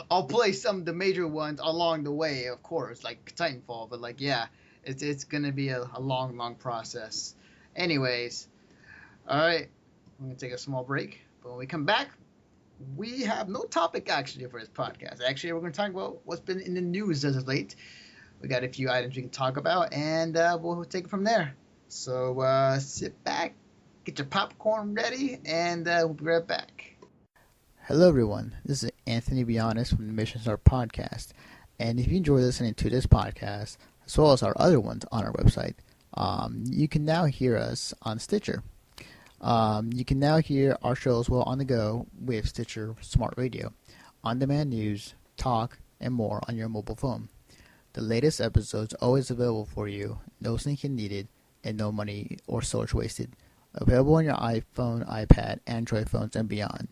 I'll play some of the major ones along the way, of course, like Titanfall. But like, yeah, it's gonna be a long process. Anyways. All right, I'm going to take a small break. But when we come back, we have no topic actually for this podcast. Actually, we're going to talk about what's been in the news as of late. We got a few items we can talk about, and we'll take it from there. So sit back, get your popcorn ready, and we'll be right back. Hello, everyone. This is Anthony Bionis from the Mission Start Podcast. And if you enjoy listening to this podcast, as well as our other ones on our website, you can now hear us on Stitcher. You can now hear our show as well on the go with Stitcher Smart Radio, on-demand news, talk, and more on your mobile phone. The latest episodes always available for you, no syncing needed, and no money or storage wasted. Available on your iPhone, iPad, Android phones, and beyond.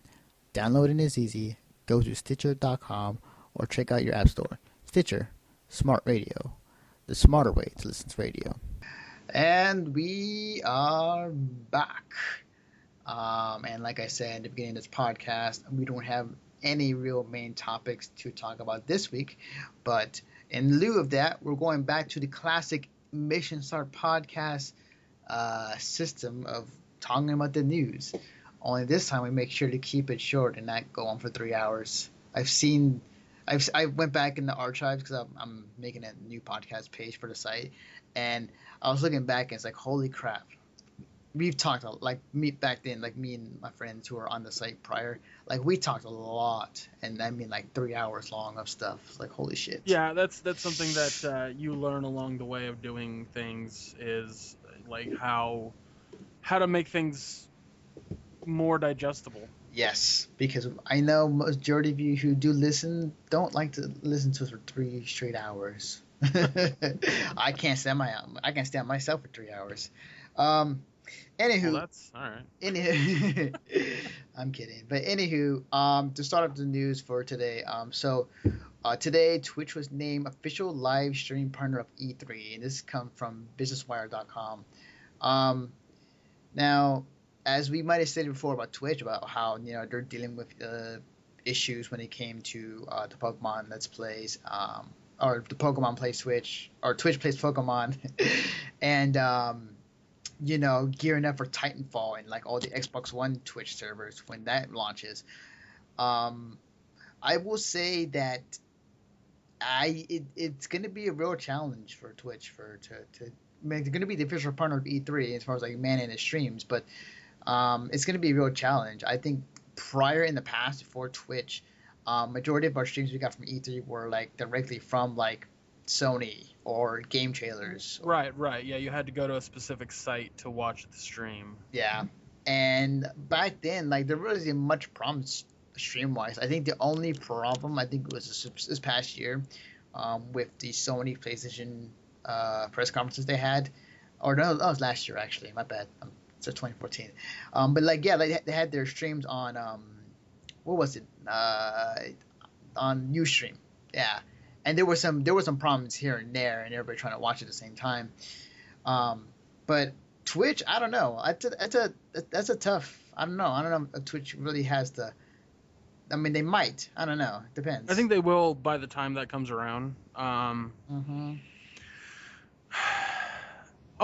Downloading is easy. Go to Stitcher.com or check out your app store. Stitcher, Smart Radio, the smarter way to listen to radio. And we are back. And like I said at the beginning of this podcast, we don't have any real main topics to talk about this week. But in lieu of that, we're going back to the classic Mission Start podcast system of talking about the news. Only this time we make sure to keep it short and not go on for 3 hours. I went back in the archives because I'm making a new podcast page for the site, and I was looking back and it's like, holy crap. We've talked like me back then, like me and my friends who were on the site prior, like we talked a lot, and I mean like 3 hours long of stuff. It's like, holy shit. Yeah, that's something that you learn along the way of doing things, is like how to make things more digestible. Yes, because I know majority of you who do listen don't like to listen to us for 3 straight hours. I can't stand myself for 3 hours. Well, Anywho, that's all right. anywho, I'm kidding. But anywho, to start up the news for today, today Twitch was named official live stream partner of E3, and this comes from BusinessWire.com. Um, Now, as we might have stated before about Twitch, about how they're dealing with issues when it came to the Pokemon Let's Plays, or the Pokemon plays Twitch, or Twitch plays Pokemon, and gearing up for Titanfall and like all the Xbox One Twitch servers when that launches. Um, I will say that it's going to be a real challenge for Twitch to they're going to be the official partner of E3 as far as like manning the streams, but it's going to be a real challenge. I think prior in the past, before Twitch, majority of our streams we got from E3 were like directly from like Sony or game trailers. Right. Yeah, you had to go to a specific site to watch the stream. Yeah, and back then, like there wasn't much problem stream wise. I think the only problem I think was this past year, with the Sony PlayStation press conferences they had, or no, that was last year actually. My bad. It's 2014. But like yeah, they had their streams on what was it? On Ustream. Yeah, and there were some problems here and there, and everybody trying to watch at the same time. But Twitch, I don't know. That's a tough. I don't know. I don't know if Twitch really has the. I mean, they might. I don't know. Depends. I think they will by the time that comes around. I'll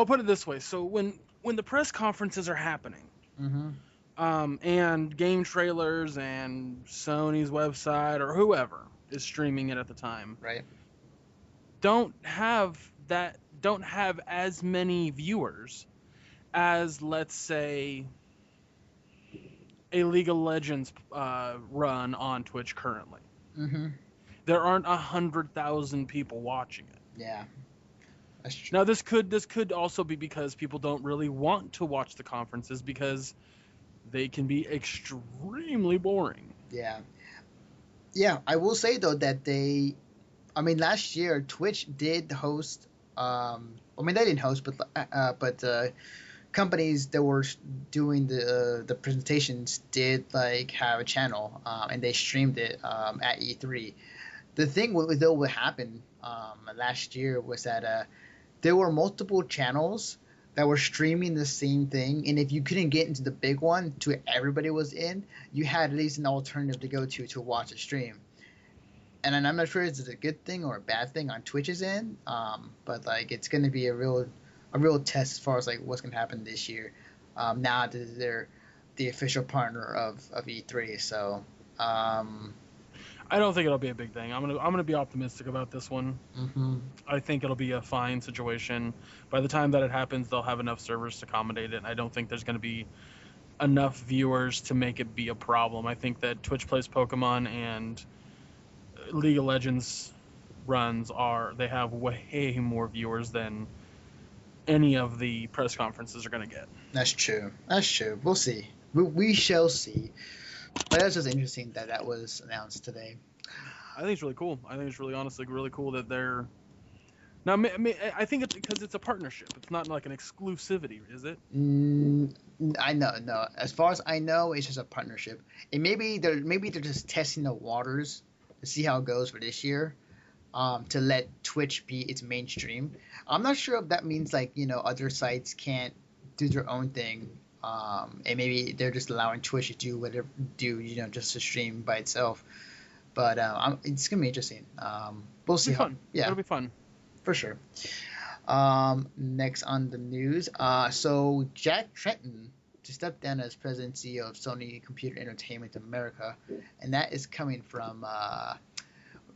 put it this way. So when the press conferences are happening, and game trailers and Sony's website or whoever is streaming it at the time, right? Don't have as many viewers as, let's say, a League of Legends run on Twitch currently. There aren't 100,000 people watching it. Yeah, that's true. Now this could also be because people don't really want to watch the conferences because they can be extremely boring. Yeah. I will say though that last year Twitch did host. They didn't host, but companies that were doing the presentations did like have a channel, and they streamed it at E3. The thing what happened last year was that there were multiple channels that were streaming the same thing, and if you couldn't get into the big one to everybody was in, you had at least an alternative to go to watch a stream. And I'm not sure if it's a good thing or a bad thing on Twitch's end, but like it's going to be a real test as far as like what's going to happen this year. Now that they're the official partner of E3, so I don't think it'll be a big thing. I'm gonna be optimistic about this one. I think it'll be a fine situation. By the time that it happens, they'll have enough servers to accommodate it. And I don't think there's going to be enough viewers to make it be a problem. I think that Twitch Plays Pokemon and League of Legends runs they have way more viewers than any of the press conferences are going to get. That's true. We'll see. We shall see. But that's just interesting that was announced today. I think it's really cool. I think it's honestly really cool that they're. Now, I think it's because it's a partnership. It's not like an exclusivity, is it? I know. No. As far as I know, it's just a partnership. And maybe they're just testing the waters to see how it goes for this year, to let Twitch be its mainstream. I'm not sure if that means like other sites can't do their own thing. And maybe they're just allowing Twitch to do just to stream by itself. But it's gonna be interesting. We'll see. It'll be fun. Yeah, it'll be fun for sure. Next on the news, so Jack Tretton to step down as president and CEO of Sony Computer Entertainment America, and that is coming from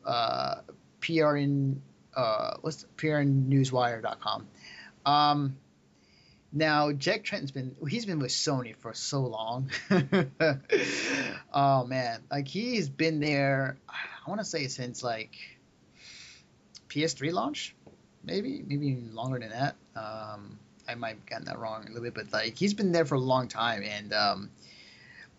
PRNewswire.com. Now, Jack Trenton's been with Sony for so long. Oh man, like he's been there. I want to say since like PS3 launch, maybe even longer than that. I might have gotten that wrong a little bit, but like he's been there for a long time, and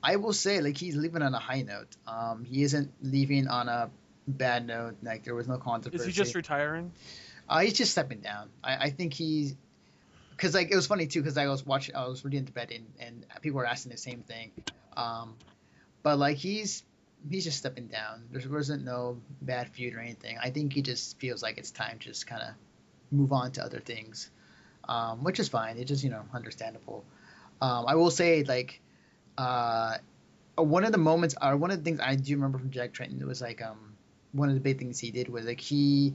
I will say like he's leaving on a high note. He isn't leaving on a bad note. Like there was no controversy. Is he just retiring? He's just stepping down. I think because like it was funny too, because I was reading the Reddit, and people were asking the same thing. Um, but like he's just stepping down. There wasn't no bad feud or anything. I think he just feels like it's time to just kind of move on to other things, which is fine. It's just understandable. I will say like uh, one of the moments, or one of the things I do remember from Jack Trenton, it was like one of the big things he did was like he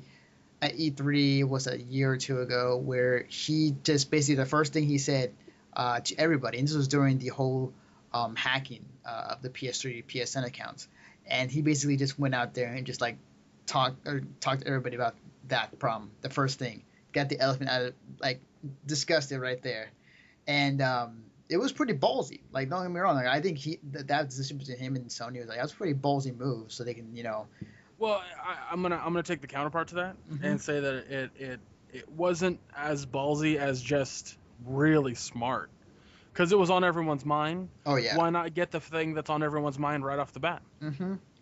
at E3 was a year or two ago, where he just basically the first thing he said to everybody, and this was during the whole hacking of the PS3 PSN accounts, and he basically just went out there and just like talked to everybody about that problem. The first thing, got the elephant out of like discussed it right there, and it was pretty ballsy. Like don't get me wrong, like I think that decision between him and Sony was like that was a pretty ballsy move, so they can Well, I'm gonna take the counterpart to that Mhm. and say that it wasn't as ballsy as just really smart, because it was on everyone's mind. Oh yeah. Why not get the thing that's on everyone's mind right off the bat?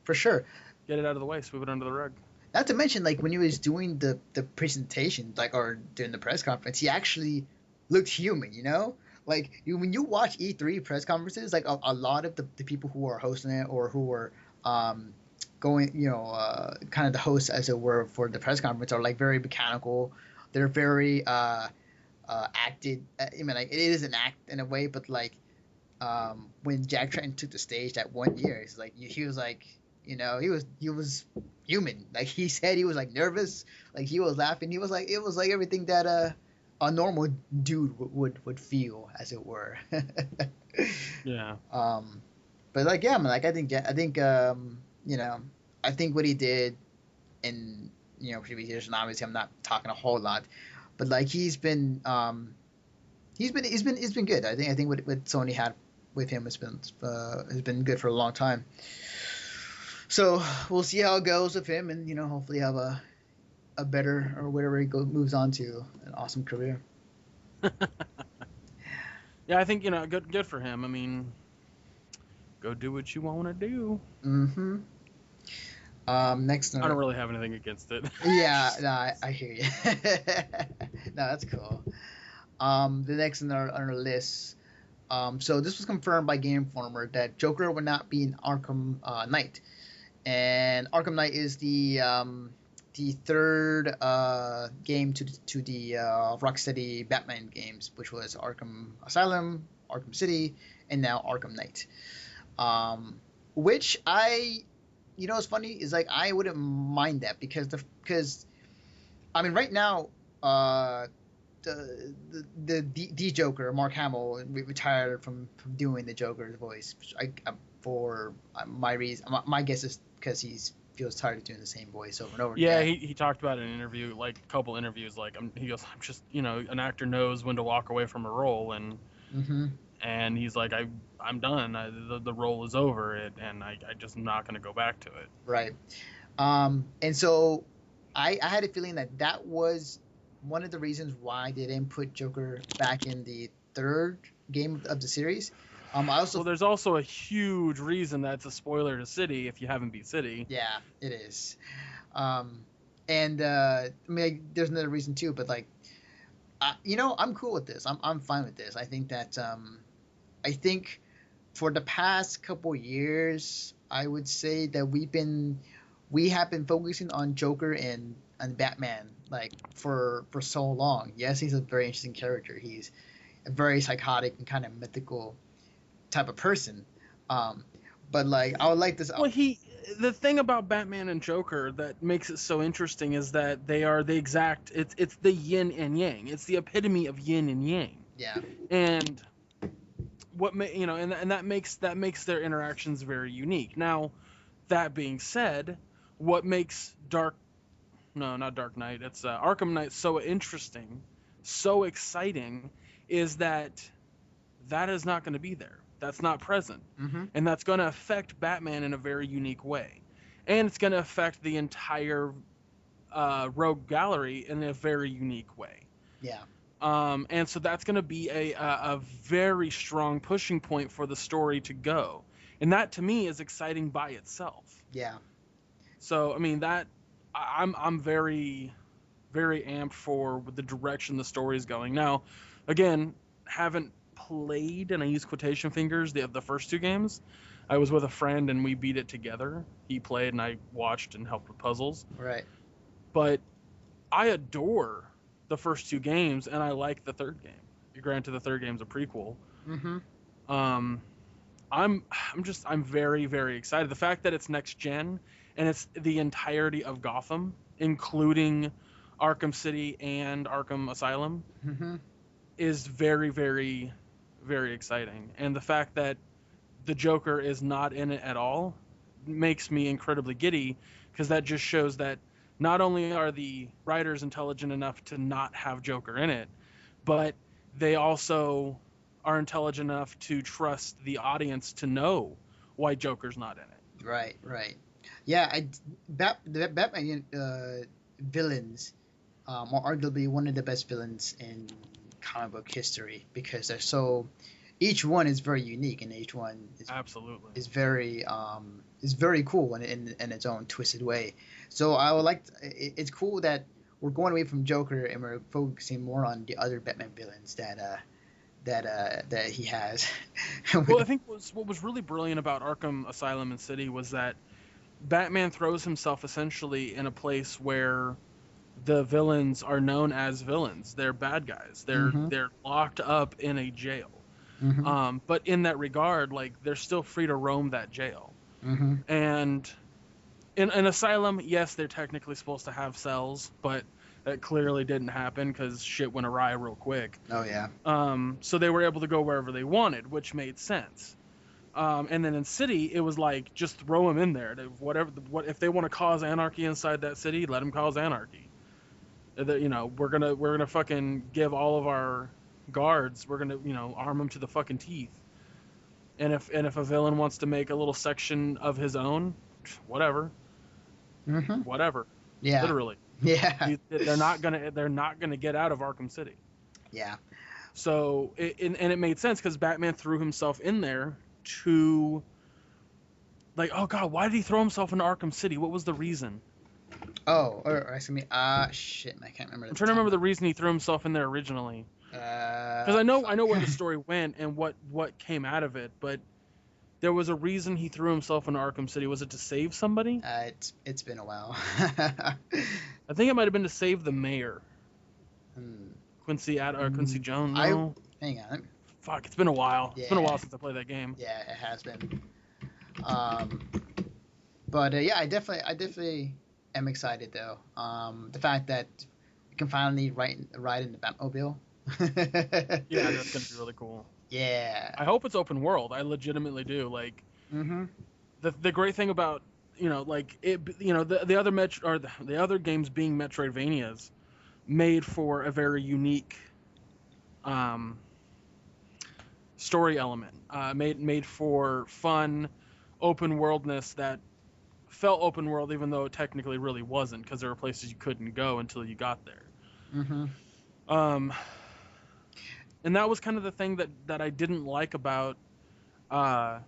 For sure. Get it out of the way, sweep it under the rug. Not to mention, like when he was doing the presentation, like or during the press conference, he actually looked human. Like when you watch E3 press conferences, like a lot of the people who are hosting it or who are um, going, kind of the hosts as it were for the press conference are like very mechanical. They're very acted. I mean, like it is an act in a way, but like when Jack Trenton took the stage that one year, it's like he was like, he was human. Like he said, he was like nervous, like he was laughing. He was like it was like everything that a normal dude would feel, as it were. Yeah. But like yeah, man, like you know, I think what he did in previous years, and obviously I'm not talking a whole lot, but like he's been good. I think what Sony had with him has been good for a long time. So we'll see how it goes with him, and hopefully have a better or whatever he moves on to an awesome career. Yeah, I think good for him. I mean, go do what you want to do. Mm-hmm. Next, I don't really have anything against it. yeah, no, I hear you. No, that's cool. The next on our list. So this was confirmed by Game Informer that Joker would not be in Arkham Knight, and Arkham Knight is the third game to the Rocksteady Batman games, which was Arkham Asylum, Arkham City, and now Arkham Knight. Which what's funny is like I wouldn't mind that because I mean right now uh the Joker, Mark Hamill, retired from doing the Joker's voice. For my reason, my guess is because he feels tired of doing the same voice over and over Yeah, again. he talked about it in an interview, like a couple interviews. Like he goes, I'm just an actor knows when to walk away from a role, and Mm-hmm. he's like, I'm done. The role is over, and I just am not going to go back to it. Right. And so I had a feeling that was one of the reasons why they didn't put Joker back in the third game of the series. I Well, also there's also a huge reason that's a spoiler to City if you haven't beat City. Yeah, it is. Um, and I mean, like, there's another reason too, but like, I'm cool with this. I'm fine with this. I think that I think for the past couple years, I would say that we have been focusing on Joker and Batman like for so long. Yes, he's a very interesting character. He's a very psychotic and kind of mythical type of person. Um, but like, I would like this. Well, the thing about Batman and Joker that makes it so interesting is that they are the exact. It's the yin and yang. It's the epitome of yin and yang. Yeah. And and that makes their interactions very unique. Now, that being said, what makes no, not Dark Knight, it's Arkham Knight so interesting, so exciting, is that is not going to be there. That's not present. Mm-hmm. And that's going to affect Batman in a very unique way. And it's going to affect the entire Rogue Gallery in a very unique way. Yeah. And so that's going to be a very strong pushing point for the story to go. And that to me is exciting by itself. Yeah. So I mean I'm very very amped for the direction the story is going. Now, Again, haven't played, and I use quotation fingers, the first two games. I was with a friend and we beat it together. He played and I watched and helped with puzzles. Right. But I adore the first two games and I like the third game. Granted, the third game's a prequel. Mm-hmm. Um, I'm very, very excited. The fact that it's next gen and it's the entirety of Gotham, including Arkham City and Arkham Asylum, Mm-hmm. is very, very, very exciting. And the fact that the Joker is not in it at all makes me incredibly giddy, because that just shows that not only are the writers intelligent enough to not have Joker in it, but they also are intelligent enough to trust the audience to know why Joker's not in it. Right. Right. Yeah. The Batman villains are arguably one of the best villains in comic book history, because they're so. Each one is very unique, and each one Absolutely. is very cool in its own twisted way. So I would like. It's cool that we're going away from Joker and we're focusing more on the other Batman villains that he has. Well, I think what was really brilliant about Arkham Asylum and City was that Batman throws himself essentially in a place where the villains are known as villains. They're bad guys. Mm-hmm. They're locked up in a jail. Mm-hmm. But in that regard, like, they're still free to roam that jail. Mm-hmm. And in an asylum, yes, they're technically supposed to have cells, but that clearly didn't happen because shit went awry real quick. Oh yeah. So they were able to go wherever they wanted, which made sense. And then in City, it was like, just throw them in there. What if they want to cause anarchy inside that city? Let them cause anarchy. We're gonna fucking give all of our guards. We're gonna arm them to the fucking teeth. And if a villain wants to make a little section of his own, whatever, Mm-hmm. whatever. Yeah. Literally, Yeah. they're not gonna get out of Arkham City. Yeah. So it made sense because Batman threw himself in there to, like, oh god, why did he throw himself into Arkham City? What was the reason? Oh, or excuse me. Shit, I can't remember. I'm trying to remember the reason he threw himself in there originally. Because I know where the story went and what came out of it, but there was a reason he threw himself into Arkham City. Was it to save somebody? It's been a while. I think it might have been to save the mayor, Quincy Jones. No, Hang on. fuck, it's been a while. Yeah. It's been a while since I played that game. Yeah, it has been. But yeah, I definitely am excited though. The fact that you can finally ride in the Batmobile. Yeah, that's gonna be really cool. Yeah. I hope it's open world. I legitimately do. Like, Mm-hmm. the great thing about the other games being Metroidvanias made for a very unique story element. Made for fun open worldness that felt open world, even though it technically really wasn't, because there were places you couldn't go until you got there. Mm-hmm. And that was kind of the thing that I didn't like about Arkham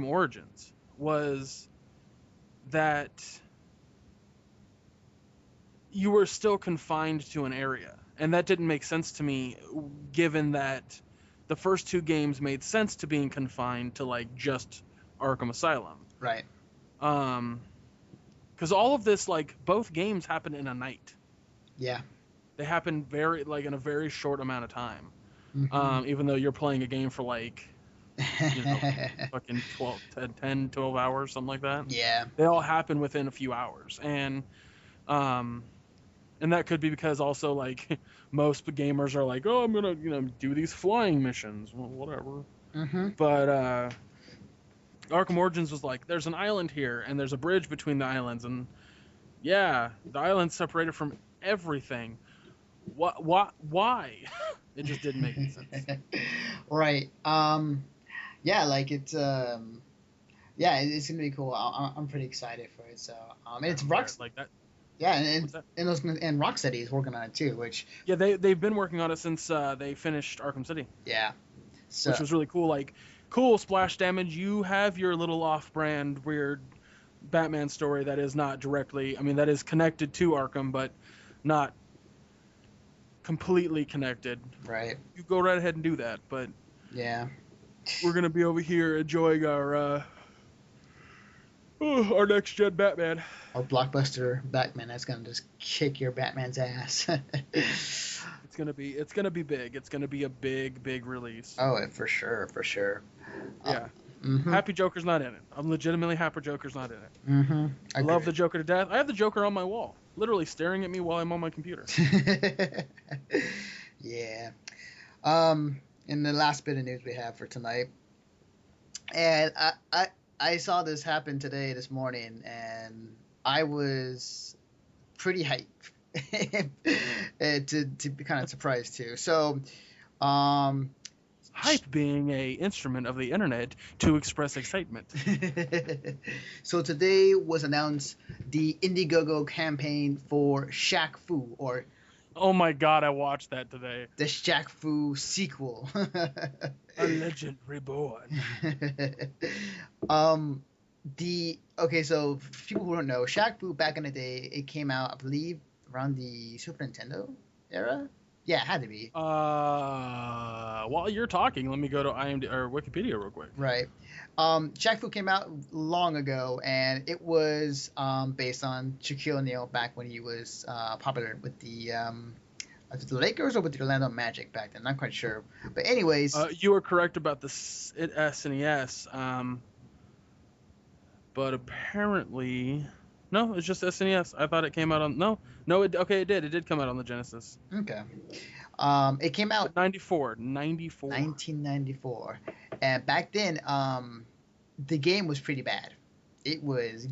Origins, was that you were still confined to an area, and that didn't make sense to me, given that the first two games made sense to being confined to, like, just Arkham Asylum. Right. Because all of this, like, both games happen in a night. Yeah. They happen in a very short amount of time. Mm-hmm. Even though you're playing a game for, like, fucking 10, 12 hours, something like that. Yeah. They all happen within a few hours. And that could be because also, like, most gamers are like, oh, I'm gonna do these flying missions, well, whatever. Mm-hmm. But Arkham Origins was like, there's an island here and there's a bridge between the islands, and yeah, the island's separated from everything. Why? It just didn't make any sense. Right. Yeah, like it's it's gonna be cool. I'm pretty excited for it. So and it's Rocksteady. Like that. Yeah, and Rocksteady is working on it too, which Yeah, they've been working on it since they finished Arkham City. Yeah. So, which was really cool. Like, cool, Splash Damage, you have your little off-brand weird Batman story that is not directly, I mean, that is connected to Arkham, but not completely connected, Right. you go right ahead and do that. But Yeah. we're gonna be over here enjoying our next gen Batman. Or blockbuster Batman that's gonna just kick your Batman's ass. It's gonna be big. It's gonna be a big release. Oh, for sure, for sure. Yeah. Mm-hmm. Happy Joker's not in it. I'm legitimately happy Joker's not in it. Mm-hmm. I love the Joker to death. I have the Joker on my wall, literally staring at me while I'm on my computer. Yeah. In the last bit of news we have for tonight, and I saw this happen this morning, and I was pretty hyped. to be kind of surprised too. So, hype being a instrument of the internet to express excitement. So today was announced the Indiegogo campaign for Shaq Fu, or oh my god, I watched that today. The Shaq Fu sequel. A legend reborn. So for people who don't know, Shaq Fu back in the day, it came out, I believe, around the Super Nintendo era. Yeah, it had to be. While you're talking, let me go to IMDb or Wikipedia real quick. Right. Shaq Fu came out long ago, and it was based on Shaquille O'Neal back when he was popular with the Lakers or with the Orlando Magic back then. I'm not quite sure. But anyways. You were correct about the SNES. But apparently... No, it's just SNES. I thought it came out on... No, it did. It did come out on the Genesis. Okay. It came out... 1994. And back then, the game was pretty bad. It was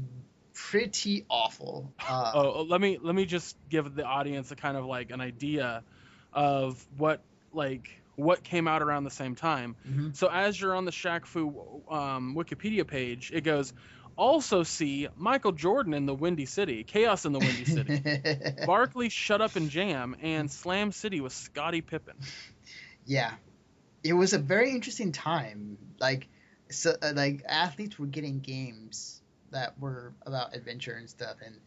pretty awful. Let me just give the audience a kind of like an idea of what came out around the same time. Mm-hmm. So as you're on the Shaq Fu Wikipedia page, it goes... Also see Michael Jordan in the Windy City, Chaos in the Windy City, Barkley Shut Up and Jam, and Slam City with Scottie Pippen. Yeah, it was a very interesting time. Like athletes were getting games that were about adventure and stuff, and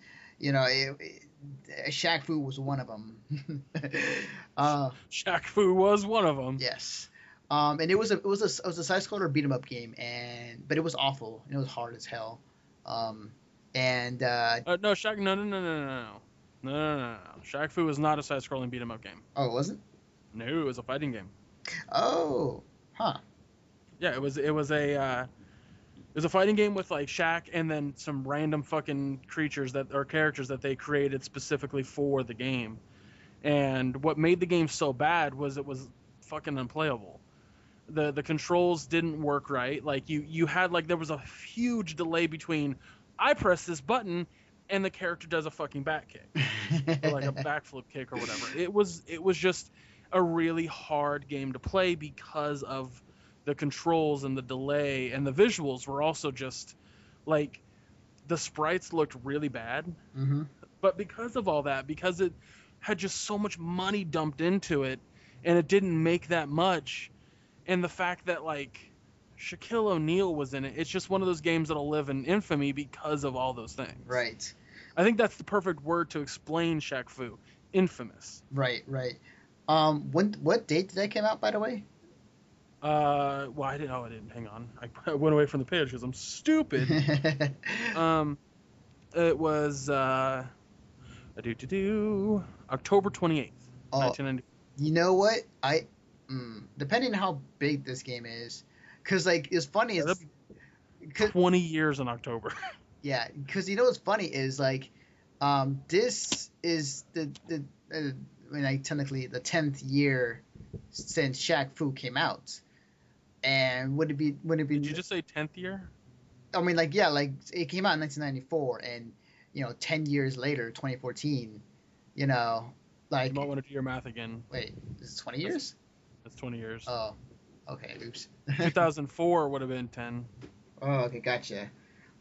Shaq Fu was one of them. Shaq Fu was one of them. Yes. And it was a side-scroller beat 'em up game, but it was awful. It was hard as hell. No, Shaq, no. Shaq Fu was not a side-scrolling beat 'em up game. Oh, it wasn't? No, it was a fighting game. Oh, huh. Yeah, it was a fighting game with like Shaq and then some random fucking characters that they created specifically for the game. And what made the game so bad was it was fucking unplayable. The controls didn't work right. Like you had there was a huge delay between I press this button and the character does a fucking back kick or like a backflip kick or whatever. It was just a really hard game to play because of the controls and the delay, and the visuals were also just like the sprites looked really bad. Mm-hmm. But because of all that, because it had just so much money dumped into it and it didn't make that much. And the fact that, Shaquille O'Neal was in it, it's just one of those games that'll live in infamy because of all those things. Right. I think that's the perfect word to explain Shaq Fu. Infamous. Right. What date did that come out, by the way? I didn't. Hang on. I went away from the page because I'm stupid. It was, October 28th, 1990. You know what? Depending on how big this game is, because it's funny. It's 20 years in October. Yeah, because what's funny is this is technically the 10th year since Shaq Fu came out, and would it be? Did you just say 10th year? I mean, it came out in 1994, and 10 years later, 2014, You might want to do your math again. Wait, is it 20 years? That's 20 years. Oh, okay, oops. 2004 would have been 10. Oh, okay, gotcha.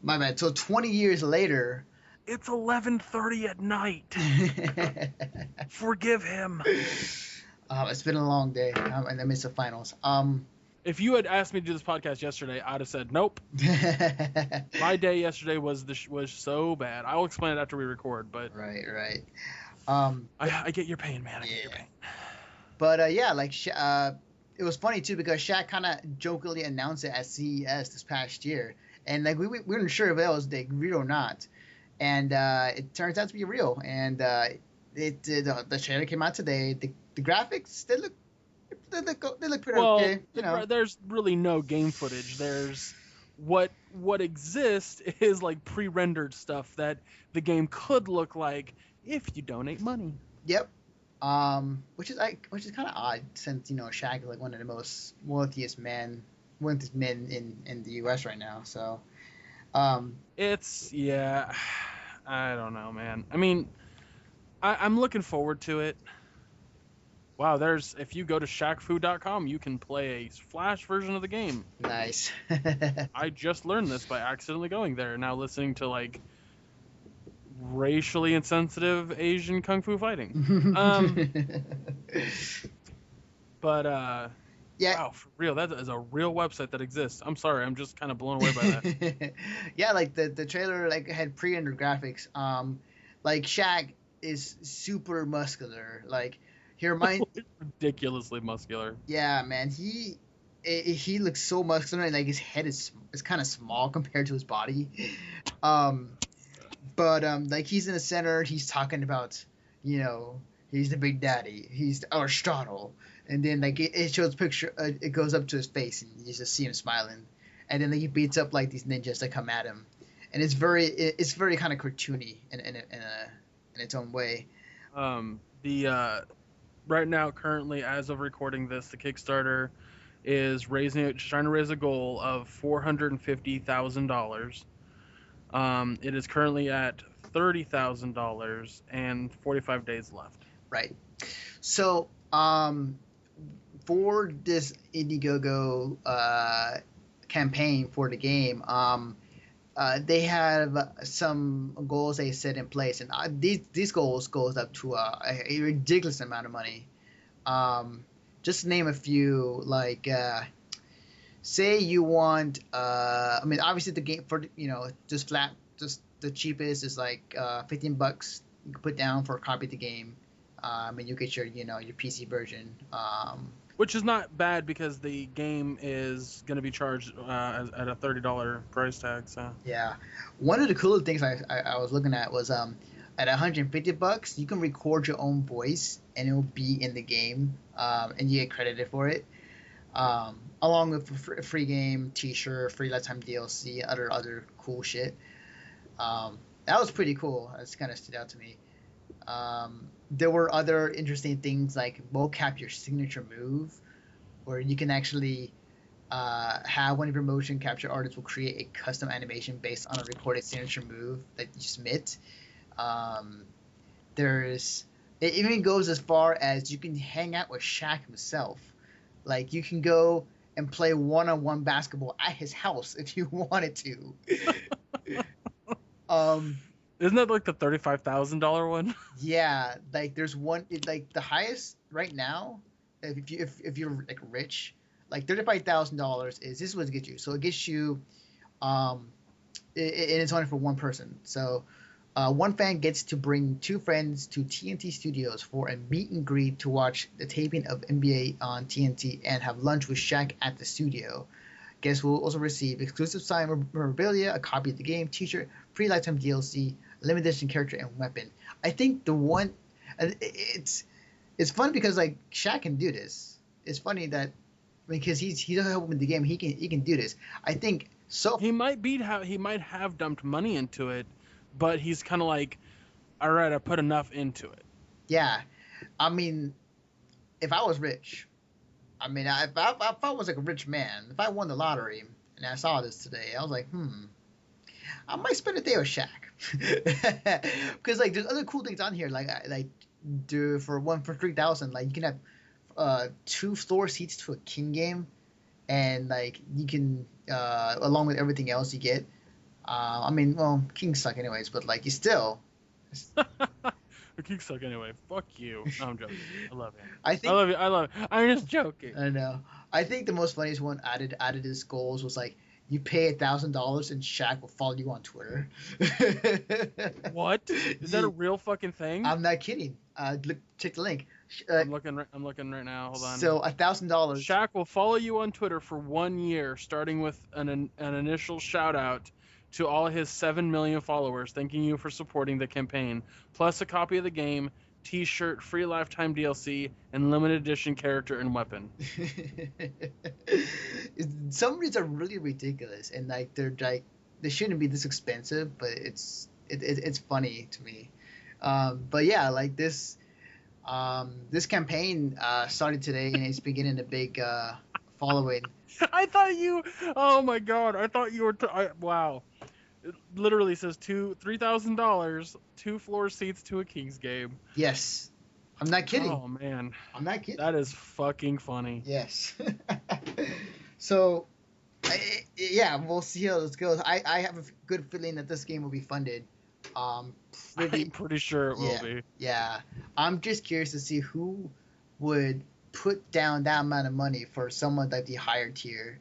My bad. So 20 years later... It's 11:30 at night. Forgive him. It's been a long day. I'm in the midst of finals. If you had asked me to do this podcast yesterday, I'd have said nope. My day yesterday was so bad. I'll explain it after we record, but... Right. I get your pain, man. I get your Yeah. pain. But yeah, like it was funny too because Shaq kind of jokingly announced it at CES this past year, and like we weren't sure if it was like real or not, and it turns out to be real. And the trailer came out today. The graphics they look pretty Well, okay, you know. there's really no game footage. There's what exists is like pre-rendered stuff that the game could look like if you donate money. Yep. Which is kind of odd since Shaq is like one of the most wealthiest men in the U.S. right now. So It's yeah, I don't know, man. I mean, I'm looking forward to it. Wow, there's if you go to shackfu.com, you can play a Flash version of the game. nice. I just learned this by accidentally going there. Now listening to like racially insensitive Asian kung fu fighting. But Yeah. wow, for real, that is a real website that exists. I'm sorry, I'm just kind of blown away by that. Yeah, like the trailer like had pre-rendered graphics. Like Shaq is super muscular. Like he reminds Ridiculously muscular. yeah, man. He looks so muscular and like his head is kind of small compared to his body. Um but like he's in the center, he's talking about, he's the big daddy. He's Aristotle. And then like it shows picture it goes up to his face and you just see him smiling. And then like, he beats up like these ninjas that come at him. And it's very kind of cartoony in its own way. The right now, currently, as of recording this, the Kickstarter is trying to raise a goal of $450,000. It is currently at $30,000 and 45 days left. Right. So for this Indiegogo campaign for the game, they have some goals they set in place, and these goals goes up to a ridiculous amount of money. Just to name a few, like say you want, I mean, obviously the game for just the cheapest is like $15 you can put down for a copy of the game. And you get your PC version. Which is not bad because the game is going to be charged at a $30 price tag. So Yeah, one of the cooler things I was looking at was at $150 you can record your own voice and it will be in the game, and you get credited for it, along with a free game T-shirt, free lifetime DLC, other cool shit. That was pretty cool. That's kind of stood out to me. There were other interesting things like mocap your signature move, where you can actually have one of your motion capture artists will create a custom animation based on a recorded signature move that you submit. There's it even goes as far as you can hang out with Shaq himself. Like you can go and play one-on-one basketball at his house if you wanted to. um, isn't that like the $35,000 one? Yeah, like there's one like the highest right now. If you're like rich, like $35,000 is this is what it gets you. So it gets you, and it's only for one person. So, one fan gets to bring two friends to TNT Studios for a meet and greet to watch the taping of NBA on TNT and have lunch with Shaq at the studio. Guests will also receive exclusive signed memorabilia, a copy of the game, T-shirt, free lifetime DLC, limited edition character, and weapon. I think the one, it's fun because like Shaq can do this. It's funny that because he doesn't help with the game, he can do this. I think so. He might have dumped money into it, but he's kind of like, all right, I put enough into it. Yeah, I mean, if I was rich, I mean, if I was like a rich man, if I won the lottery and I saw this today, I was like, I might spend a day with Shaq, because like there's other cool things on here, like do for 3,000, like you can have 2 floor seats to a King game, and like you can along with everything else you get. I mean, well, Kings suck anyways, but like you still. The Kings suck anyway. Fuck you. No, I'm joking. I love you. I think. I love you. I'm just joking. I know. I think the most funniest one added to his goals was like You pay $1,000 and Shaq will follow you on Twitter. What? Is that a real fucking thing? I'm not kidding. Look, check the link. I'm looking right now. Hold on. So $1,000. Shaq will follow you on Twitter for 1 year, starting with an initial shout out to all his 7 million followers, thanking you for supporting the campaign, plus a copy of the game, T-shirt, free lifetime DLC, and limited edition character and weapon. Some of these are really ridiculous, and like they shouldn't be this expensive, but it's funny to me. But yeah, like this campaign started today, and it's beginning a big following. I thought you. Oh my god! I thought you were. Wow. It literally says $3,000, 2 floor seats to a Kings game. Yes, I'm not kidding. Oh man, I'm not kidding. That is fucking funny. Yes. So, yeah, we'll see how this goes. I have a good feeling that this game will be funded. I'm pretty sure it will be. Yeah, I'm just curious to see who would put down that amount of money for someone like the higher tier.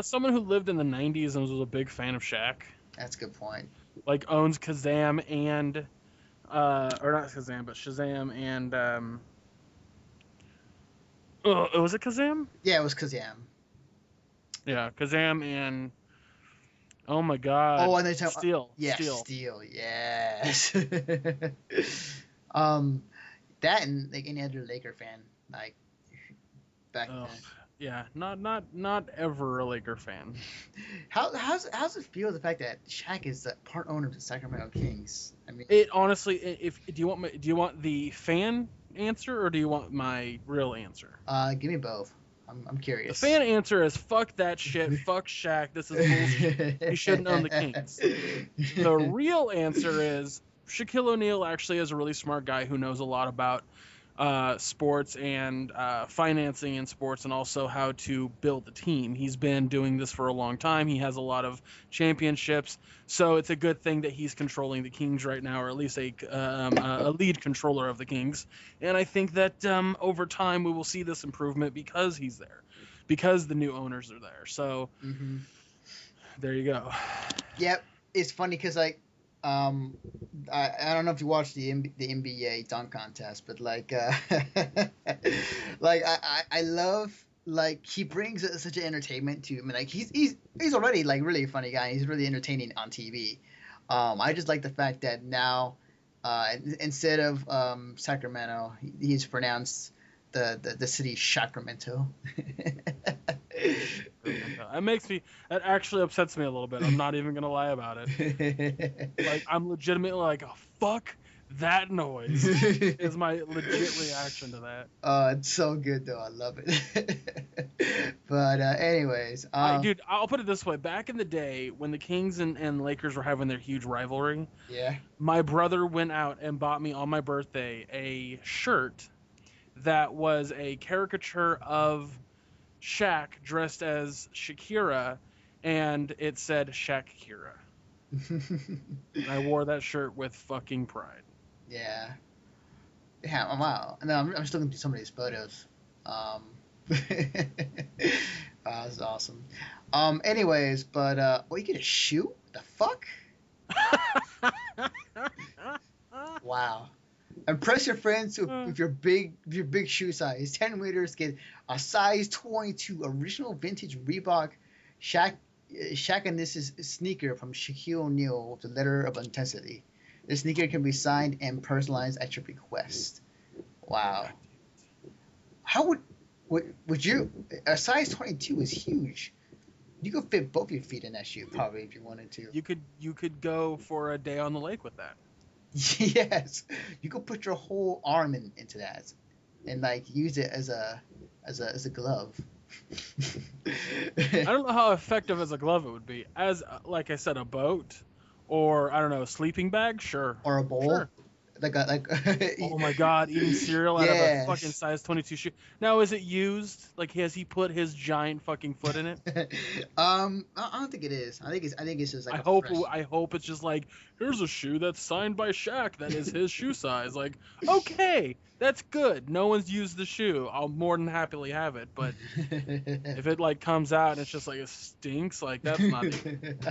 Someone who lived in the 90s and was a big fan of Shaq. That's a good point. Like owns Kazam and, or not Kazam, but Shazam and, was it Kazam? Yeah, it was Kazam. Yeah, Kazam and, oh my god. Oh, and they Steel. Yes, Steel. Yes. That and like any other Laker fan, like back then. Yeah, not ever a Laker fan. How's it feel the fact that Shaq is the part owner of the Sacramento Kings? I mean, it honestly, do you want the fan answer or do you want my real answer? Give me both. I'm curious. The fan answer is fuck that shit, fuck Shaq. This is bullshit. He shouldn't own the Kings. The real answer is Shaquille O'Neal actually is a really smart guy who knows a lot about sports and financing in sports, and also how to build a team. He's been doing this for a long time. He has a lot of championships, so it's a good thing that he's controlling the Kings right now, or at least a lead controller of the Kings. And I think that over time we will see this improvement because he's there, because the new owners are there. So there you go. Yep, it's funny because like I don't know if you watched the NBA dunk contest, but like like I love, like, he brings such an entertainment to him. Like he's already like really a funny guy. He's really entertaining on TV. I just like the fact that now instead of Sacramento, he's pronounced the city Sacramento. That actually upsets me a little bit. I'm not even gonna lie about it. Like, I'm legitimately like, oh, fuck that noise is my legit reaction to that. It's so good though. I love it. But anyways, dude, I'll put it this way: back in the day when the Kings and Lakers were having their huge rivalry, my brother went out and bought me on my birthday a shirt that was a caricature of Shaq dressed as Shakira, and it said Shaq-Kira. And I wore that shirt with fucking pride. Yeah. Yeah, wow. No, I'm still looking through some of these photos. That's awesome. Anyways, but you get a shoe? The fuck? Wow. Impress your friends with your big shoe size. 10 meters, get a size 22 original vintage Reebok Shaq and this is sneaker from Shaquille O'Neal with the letter of intensity. The sneaker can be signed and personalized at your request. Wow. How would you? A size 22 is huge. You could fit both your feet in that shoe probably if you wanted to. You could go for a day on the lake with that. Yes, you could put your whole arm into that, and like use it as a glove. I don't know how effective as a glove it would be. As like I said, a boat, or I don't know, a sleeping bag, sure. Or a bowl. Sure. Like oh my god, eating cereal out of a fucking size 22 shoe. Now, is it used? Like, has he put his giant fucking foot in it? I don't think it is. I think it's just like I hope it's just like, here's a shoe that's signed by Shaq that is his shoe size. Like, okay, That's good. No one's used the shoe. I'll more than happily have it. But if it like comes out and it's just like it stinks, like that's not it.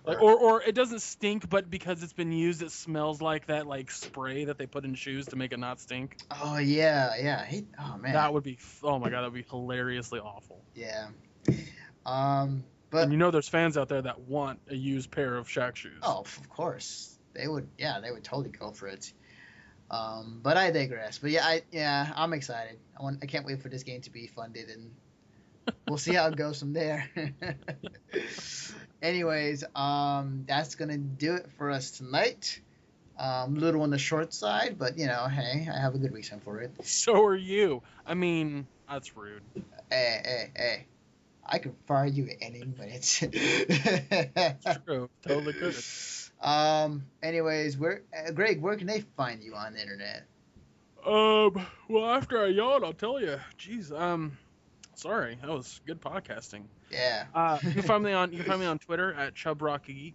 Like or it doesn't stink, but because it's been used, it smells like that like spray that they put in shoes to make it not stink. Oh yeah, yeah. Oh man. That would be oh my god, that would be hilariously awful. Yeah. And But there's fans out there that want a used pair of Shaq shoes. oh, of course they would. Yeah, they would totally go for it. But I digress. But I'm excited. I can't wait for this game to be funded, and we'll see how it goes from there. Anyways, that's gonna do it for us tonight. A little on the short side, but hey, I have a good reason for it. So are you. I mean, that's rude. Hey. I could fire you at any minute. True. Totally could. Anyways, Greg, where can they find you on the internet? Well, after I yawn, I'll tell you. Jeez. Sorry, that was good podcasting. Yeah. You can find me on Twitter at ChubRockGeek,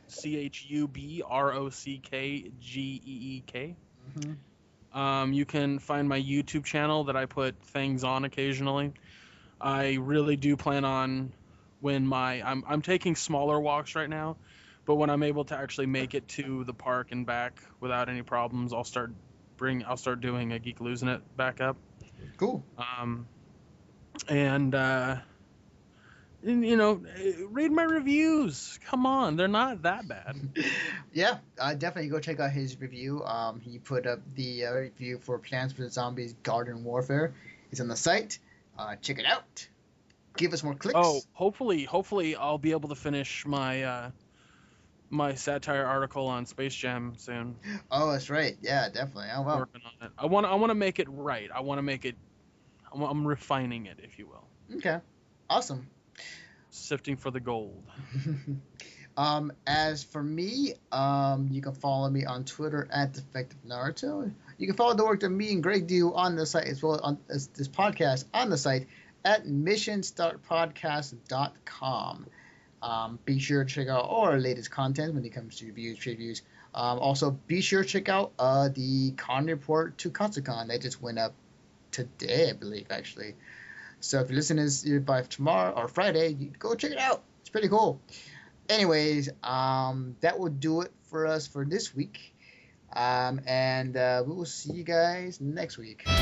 ChubRockGeek. Mm-hmm. You can find my YouTube channel that I put things on occasionally. I really do plan on when I'm taking smaller walks right now, but when I'm able to actually make it to the park and back without any problems, I'll start doing a Geek Losing It back up. Cool. And read my reviews. Come on, they're not that bad. Yeah, definitely go check out his review. He put up the review for Plants vs Zombies Garden Warfare. It's on the site. Check it out. Give us more clicks. Oh, hopefully I'll be able to finish my my satire article on Space Jam soon. Oh, that's right. Yeah, definitely. Oh, well. Working on it. I want to make it right. I want to make it. I'm refining it, if you will. Okay. Awesome. Sifting for the gold. As for me, you can follow me on Twitter at Defective Naruto. You can follow the work that me and Greg do on the site as well as this podcast on the site at missionstartpodcast.com. Be sure to check out all our latest content when it comes to reviews, previews. Also, be sure to check out the con report to Katsucon that just went up today, I believe, actually. So if you listen to this by tomorrow or Friday, you go check it out. It's pretty cool. Anyways, that will do it for us for this week. And we will see you guys next week. Woo.